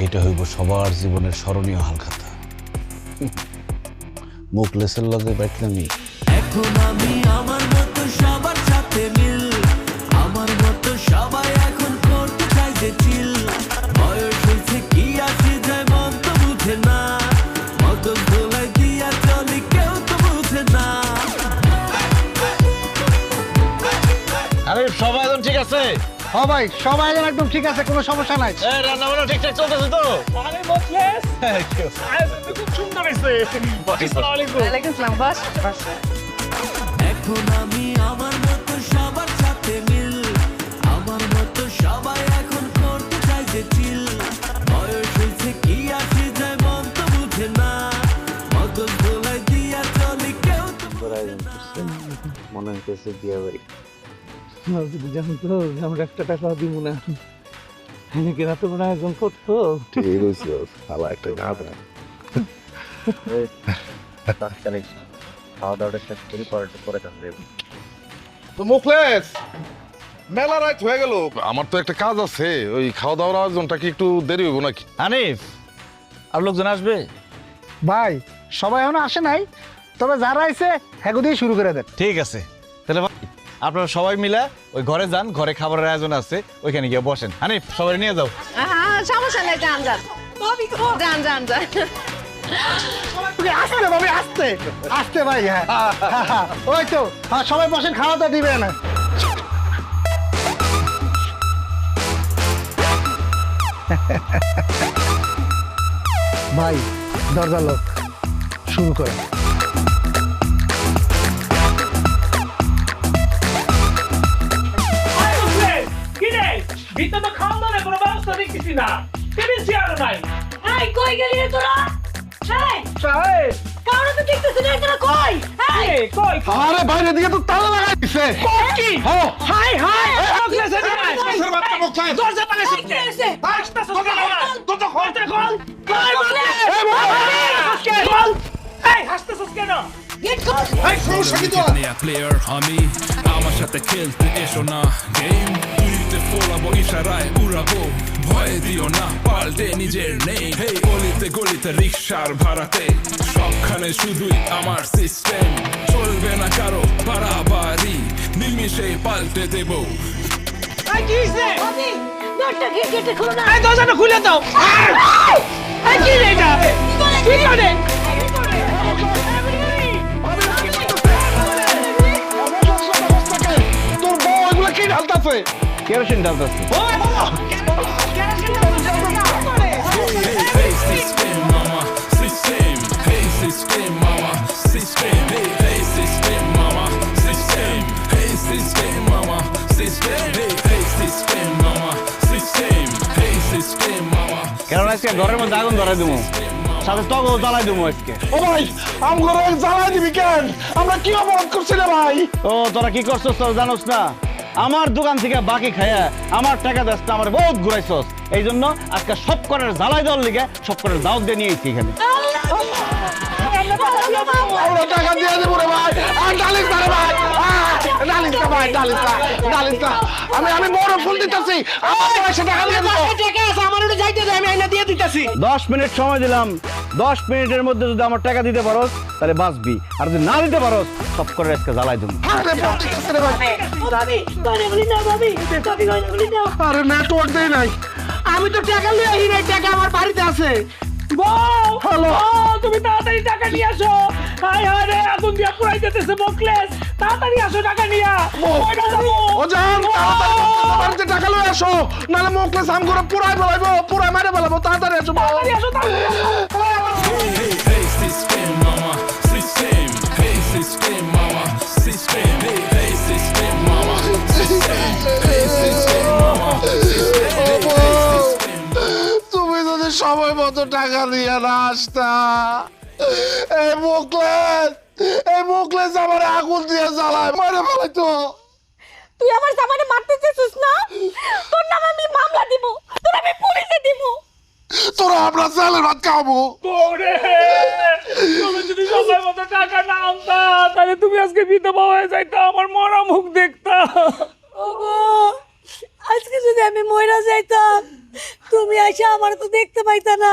Speaker 2: এটা হইব সবার জীবনের স্মরণীয় হালখাতা। মুখলেসের লগে বাইটলামি।
Speaker 4: এখন আমি আমার মতো সবার সাথে মিল, আমার মতো সবাই এখন করতে চাই যে চিল। বয়স হয়েছে কি আসে যায় মন তো বুঝে না, মগজ দোলাই দিয়া চলি কেউ তো বুঝে না।
Speaker 2: আরে সবাই একদম ঠিক আছে?
Speaker 9: হ্যাঁ ভাই সবাই একদম ঠিক আছে, কোনো সমস্যা নাই।
Speaker 2: রান্না বান্না ঠিকঠাক চলতেছে তো?
Speaker 11: আরে মোখলেস, আয়োজনটা খুব সুন্দর হয়েছে। আসসালামু আলাইকুম।
Speaker 3: ওয়ালাইকুম আসসালাম, বস।
Speaker 4: এখন আমি আমার মতো সবার সাথে মিল, আমার মতো সবাই এখন করতে চাই যে চিল। বয়স হয়েছে কি আসে যায় মন তো বুঝে না, মগজ দোলাই দিয়া চলি কেউ তো
Speaker 5: মনে হইতেছে বিয়ে বাড়ি।
Speaker 7: জানো তো আমরা 1 টাকা দিব না, এনেকে রাতে বড় আয়োজন করতো।
Speaker 1: ঠিক হয়েছে, ভালো একটা গাধা।
Speaker 5: খাওয়া দাওয়াটা শেষ করি, পরে যাবে।
Speaker 1: তো মুখলেস, মেলা রাত হয়ে গেল, আমার তো একটা কাজ আছে, ওই খাওয়া দাওয়ার আয়োজনটা কি একটু দেরি হইব নাকি?
Speaker 2: হানিফ, আর লোকজন আসবে?
Speaker 9: ভাই সবাই এখনো আসে নাই, তবে যারা আইছে হ্যাগো দিয়ে শুরু করে দেন।
Speaker 2: ঠিক আছে, তাহলে আপনারা সবাই মিলে ওই ঘরে যান, ঘরে খাবারের আয়োজন আছে, ওইখানে গিয়ে বসেন। হানিফ সবাই নিয়ে যাও।
Speaker 3: সমস্যা নেই, যান যান যান যান যান।
Speaker 9: আসতে ভাবি, আসতে আসতে ভাই। হ্যাঁ ওই তো, হ্যাঁ সবাই বসেন, খাওয়া দাওয়া দিবেন। ভাই দরজা লোক, শুরু করেন।
Speaker 11: কি রে, ভিতরে তো খাওয়া দাওয়ার কোনো ব্যবস্থা দেখতেছি না, টেবিল চেয়ারও নাই।
Speaker 10: এই কই গেলি রে তোরা? এই
Speaker 11: সাহেব,
Speaker 10: কারো তো দেখতেছ না, তোরা কই? এই
Speaker 11: কই
Speaker 1: আরে বাইরের দিকে তো তালা লাগাই দিছে।
Speaker 11: কি? হাই হাই, মোখলেস এদিকে আয়। দরজা পালে
Speaker 10: এই কে এসে?
Speaker 11: আসতেছে তো খোল। কই মোখলেস?
Speaker 10: এই মোখলেস!
Speaker 11: খোল। এই হাসতেছিস কেন?
Speaker 10: গেট খোল!
Speaker 1: এই সমস্যা কি তোর?
Speaker 4: প্লেয়ার আমি আমার সাথে খেলতে এসো না, গেম তুইতে ফোলাবো ইশারায় উড়াবো, ভয় দিও না পাল্টে নিজের নেই। হেই অলিতে গলিতে রিক্সার ভাড়াতে সবখানে শুধুই আমার সিস্টেম, চলবে না কারো বাড়াবাড়ি, নিমিশে পাল্টে দেবো।
Speaker 11: এই কি হইছে?
Speaker 10: ভাবি, দরজা গেটে খোলো না।
Speaker 11: এই দরজাটা খুলে দাও। এই কি রে এটা? কি করে?
Speaker 1: তোর বউ এগুলো কি ঢালতাছে?
Speaker 2: Kerosene ঢালতেছে।
Speaker 4: Hey system mama, system. Hey system mama, system. Hey system mama, system. Hey system mama, system.
Speaker 2: কারণ আজকে ঘরের মধ্যে আগুন ধরাই দেবো, সাথে তগও জ্বালাই দেবো আজকে।
Speaker 1: ও ভাই আমগুলো জ্বালাই দিবি কেন? আমরা কি অপরাধ করছি রে ভাই?
Speaker 2: ও তোরা কি করছস তোরা জানোস না? আমার দোকান থেকে বাকি খায়া আমার টাকা দাস আমার বহুত ঘুরাইছস, এই জন্য আজকে সব করার জ্বালাই দেওয়ার লিগে সব করার দাওয়াত দিয়ে নিয়েছি এখানে।
Speaker 1: আমরা টাকা দিয়ে দেবো রে ভাই। আর ডালিস না রে ভাই, ডালিস না ভাই, ডালিস না, ডালিস না। আমি বড় ফুল দিতেছি, আমার পয়সা টাকা দিয়ে দেবো।
Speaker 2: 10 মিনিট সময় দিলাম, 10 মিনিটের মধ্যে যদি আমার টাকা দিতে পারোস তাহলে বাঁচবি, আর যদি না দিতে পারোস সব করে আজকে জ্বালাই দেবো।
Speaker 1: আরে ফোন দিতেছি রে ভাই। আরে নেটওয়ার্ক দেই নাই।
Speaker 7: আমি তো টাকা নিয়ে আহি নাই, টাকা আমার বাড়িতে আছে। হ্যালো, তুমি তাড়াতাড়ি টাকা নিয়ে আসো। হায় হায় রে, আগুন দিয়া পুরাই যেতেছে মোকলেস, তাড়াতাড়ি আসো টাকা নিয়া।
Speaker 1: ও জান, তাড়াতাড়ি টাকা লয়ে আসো, নালে মোকলেস আমগুলো পুরাই ফেলাইবো, পুরাই মারে ফেলাবো। তাড়াতাড়ি আসো,
Speaker 7: তাড়াতাড়ি আসো,
Speaker 4: Hey system mama, system. Hey system mama, system. Hey system mama, system. Hey system mama, system.
Speaker 1: তুমি যদি সময় মতো টাকা দিয়ে না আসতা, এই মোকলেস আমার আগুন দিয়ে জ্বালায় মারে ফেলাইতো।
Speaker 12: তুই আমার জামাইরে মারতে চেয়েছিস না? তোর নামে আমি মামলা দিব, তোর আমি পুলিশে দিব।
Speaker 1: তোরা আমরা চালের ভাত খাবো।
Speaker 11: ওরে, তুমি যদি সময় মতো টাকা না আনতা তাহলে তুমি আজকে বিধবা হয়ে যাইতা, আমার মরা মুখ দেখতা।
Speaker 10: ওগো, আজকে যদি আমি মইরা যাইতাম তুমি আইসা আমার তো দেখতে পাইতা না।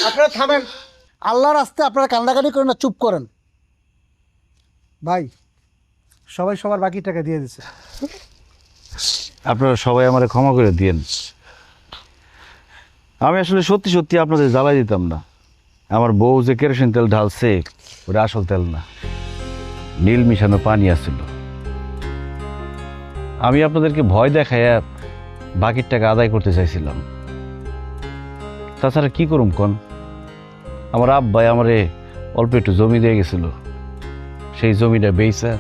Speaker 9: আপনারা থামেন, আল্লাহর রাস্তায় আপনারা কান্দাকাটি করেন না, চুপ করেন। ভাই সবাই সবার বাকি টাকা দিয়ে দিছে।
Speaker 2: আপনারা সবাই আমারে ক্ষমা করে দিয়েন। আমি আসলে সত্যি সত্যি আপনাদের জ্বালাই দিতাম না। আমার বউ যে কেরোসিন তেল ঢালছে ওটা আসল তেল না, নীল মিশানো পানি আছিল। আমি আপনাদেরকে ভয় দেখাইয়া বাকির টাকা আদায় করতে চাইছিলাম। তাছাড়া কি করুম কোন, আমার আব্বাই আমারে অল্প একটু জমি দিয়ে গেছিল, সেই জমিটা বেচা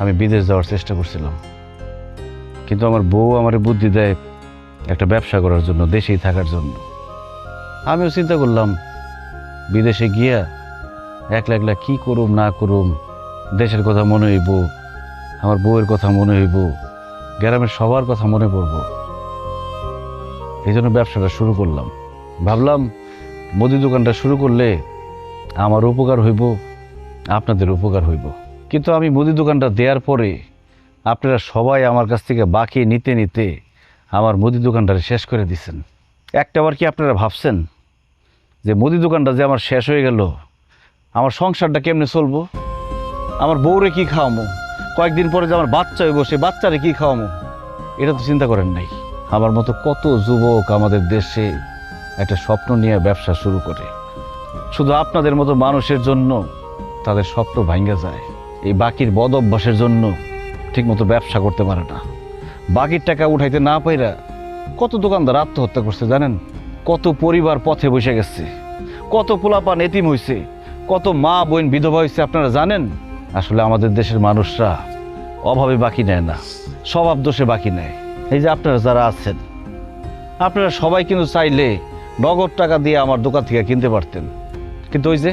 Speaker 2: আমি বিদেশ যাওয়ার চেষ্টা করছিলাম। কিন্তু আমার বউ আমারে বুদ্ধি দেয় একটা ব্যবসা করার জন্য, দেশেই থাকার জন্য। আমিও চিন্তা করলাম বিদেশে গিয়া একলা একলা কী করুম না করুম, দেশের কথা মনে হইব, আমার বউয়ের কথা মনে হইব, গ্রামের সবার কথা মনে পড়ব। এই জন্য ব্যবসাটা শুরু করলাম। ভাবলাম মুদি দোকানটা শুরু করলে আমার উপকার হইব, আপনাদের উপকার হইব। কিন্তু আমি মুদি দোকানটা দেওয়ার পরে আপনারা সবাই আমার কাছ থেকে বাকি নিতে নিতে আমার মুদি দোকানটা শেষ করে দিচ্ছেন। একটাবার কি আপনারা ভাবছেন যে মুদি দোকানটা যে আমার শেষ হয়ে গেল, আমার সংসারটা কেমনে চলবো? আমার বউরে কি খাওয়ামো? কয়েকদিন পরে যে আমার বাচ্চা হইব, সে বাচ্চারে কি খাওয়ামো? এটা তো চিন্তা করেন নাই। আমার মতো কত যুবক আমাদের দেশে একটা স্বপ্ন নিয়ে ব্যবসা শুরু করে, শুধু আপনাদের মতো মানুষের জন্য তাদের স্বপ্ন ভাঙ্গা যায়। এই বাকির বদ অভ্যাসের জন্য ঠিকমতো ব্যবসা করতে পারে না। বাকির টাকা উঠাইতে না পাইরা কত দোকানদার আত্মহত্যা করছে জানেন? কত পরিবার পথে বসে গেছে, কত পোলাপান এতিম হয়েছে, কত মা বোন বিধবা হয়েছে আপনারা জানেন? আসলে আমাদের দেশের মানুষরা অভাবে বাকি নেয় না, স্বভাব দোষে বাকি নেয়। এই যে আপনারা যারা আছেন, আপনারা সবাই কিন্তু চাইলে নগদ টাকা দিয়ে আমার দোকান থেকে কিনতে পারতেন, কিন্তু ওই যে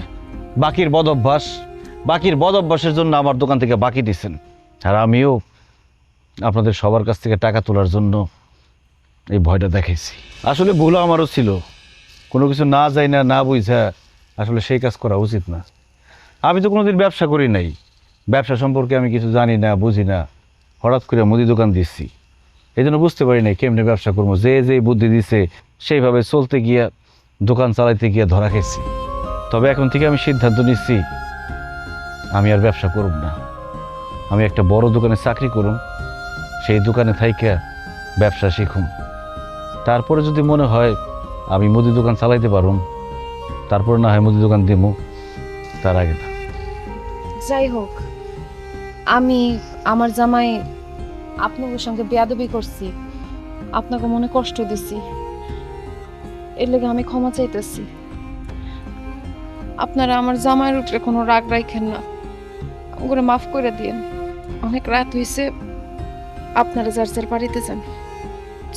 Speaker 2: বাকির বদ অভ্যাসের জন্য আমার দোকান থেকে বাকি দিচ্ছেন। আর আমিও আপনাদের সবার কাছ থেকে টাকা তোলার জন্য এই ভয়টা দেখাইছি। আসলে ভুল আমারও ছিল, কোনো কিছু না যাই না না বুঝা আসলে সেই কাজ করা উচিত না। আমি তো কোনোদিন ব্যবসা করি নাই, ব্যবসা সম্পর্কে আমি কিছু জানি না বুঝি না, হঠাৎ করে মুদি দোকান দিচ্ছি, এই জন্য বুঝতে পারি নাই কেমনে ব্যবসা করবো। যে বুদ্ধি দিছে সেইভাবে চলতে গিয়া দোকান চালাইতে গিয়া ধরা খেয়েছি। তবে এখন থেকে আমি সিদ্ধান্ত নিচ্ছি আমি আর ব্যবসা করব না, আমি একটা বড় দোকানে চাকরি করুম, সেই দোকানে থাইকা ব্যবসা শিখুম। তারপরে যদি মনে হয় আমি মুদি দোকান চালাইতে পারুম, তারপরে না হয় মুদি দোকান দিমু, তার আগে না।
Speaker 3: যাই হোক, আমি আমার জামাই আপনাদের সঙ্গে বেয়াদবি করছি, আপনাকে মনে কষ্ট দিছি, এর লেগে আমি ক্ষমা চাইতেছি। আপনারা আমার জামাইয়ের উপরে কোনো রাগ রাখেন না, ওগুলো মাফ করে দিন। অনেক রাত হয়েছে, আপনারা যার যার বাড়িতে যান,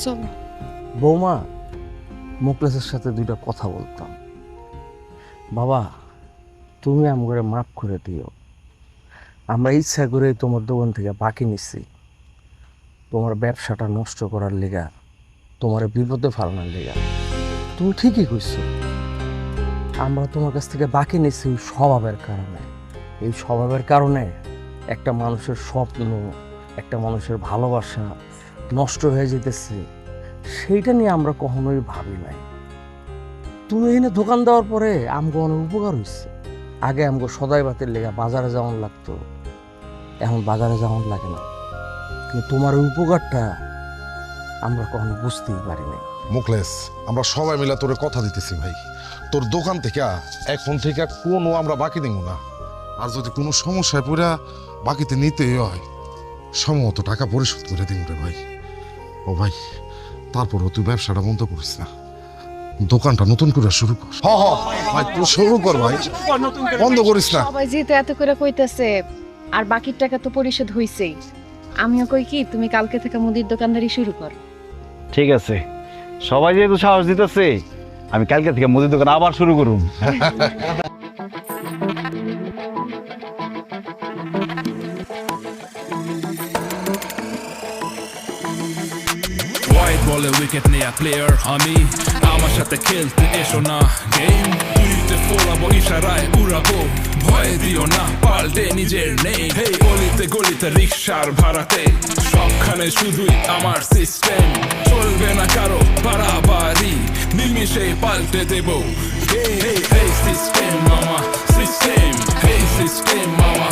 Speaker 3: চলো।
Speaker 7: বৌমা, মুকলেসের সাথে দুইটা কথা বলতাম। বাবা, তুমি আমাকে মাফ করে দিও। আমরা ইচ্ছা করে তোমার দোকান থেকে বাকি নিচ্ছি, তোমার ব্যবসাটা নষ্ট করার লেগা, তোমার বিপদে ফালানোর লেগা। তুমি ঠিকই কইছো, আমরা তোমার কাছ থেকে বাকি নিচ্ছি ওই স্বভাবের কারণে। এই স্বভাবের কারণে একটা মানুষের স্বপ্ন, একটা মানুষের ভালোবাসা নষ্ট হয়ে যেতেছে, সেইটা নিয়ে আমরা কখনোই ভাবি নাই। তুমি এখানে দোকান দেওয়ার পরে আমগো অনেক উপকার হয়েছে। আগে আমগো সদাই বাতের লেগা বাজারে যাওয়ান লাগতো, এখন বাজারে যাওয়ান লাগে না। কিন্তু তোমার ওই উপকারটা আমরা কখনো বুঝতেই পারি নাই।
Speaker 1: মুকলেশ, আমরা সবাই মিলে তোরে কথা দিতেছি ভাই, তোর দোকান থেকে এখন থেকে কোনো আমরা বাকি দিব না। আর যদি কোনো সমস্যায় পড়া বাকিতে নিতেই হয়, সম্ভবত টাকা পরিশোধ করে দিব রে ভাই। ও ভাই, তারপরও তুই ব্যবসাটা বন্ধ করিস না, দোকানটা নতুন করে শুরু কর। ভাই তুই শুরু কর ভাই, বন্ধ করিস না।
Speaker 3: সবাই যেহেতু এত করে কইতেছে, আর বাকির টাকা তো পরিশোধ হইছেই, আমিও কই কি তুমি কালকে থেকে মুদির দোকানদারি শুরু কর।
Speaker 2: ঠিক আছে, সবাই যেহেতু সাহস দিতেছে, আমি কালকে থেকে মুদির দোকান আবার শুরু করুম।
Speaker 4: হোয়াইট বলে উইকেট নেয়া প্লেয়ার আমি, আমার সাথে খেলতে এসো না গেম, তুইতে ফোলাবো ইশারায় উড়াবো, ভয় দিও না পাল্টে নিজের নেই। হেই গলিতে গলিতে রিক্সার ভাড়াতে, সবখানে শুধুই আমার সিস্টেম, চলবে না কারো বাড়াবাড়ি, নিমিশে পাল্টে দেবো। হেই সিস্টেম মামা, সিস্টেম, হেই সিস্টেম মামা।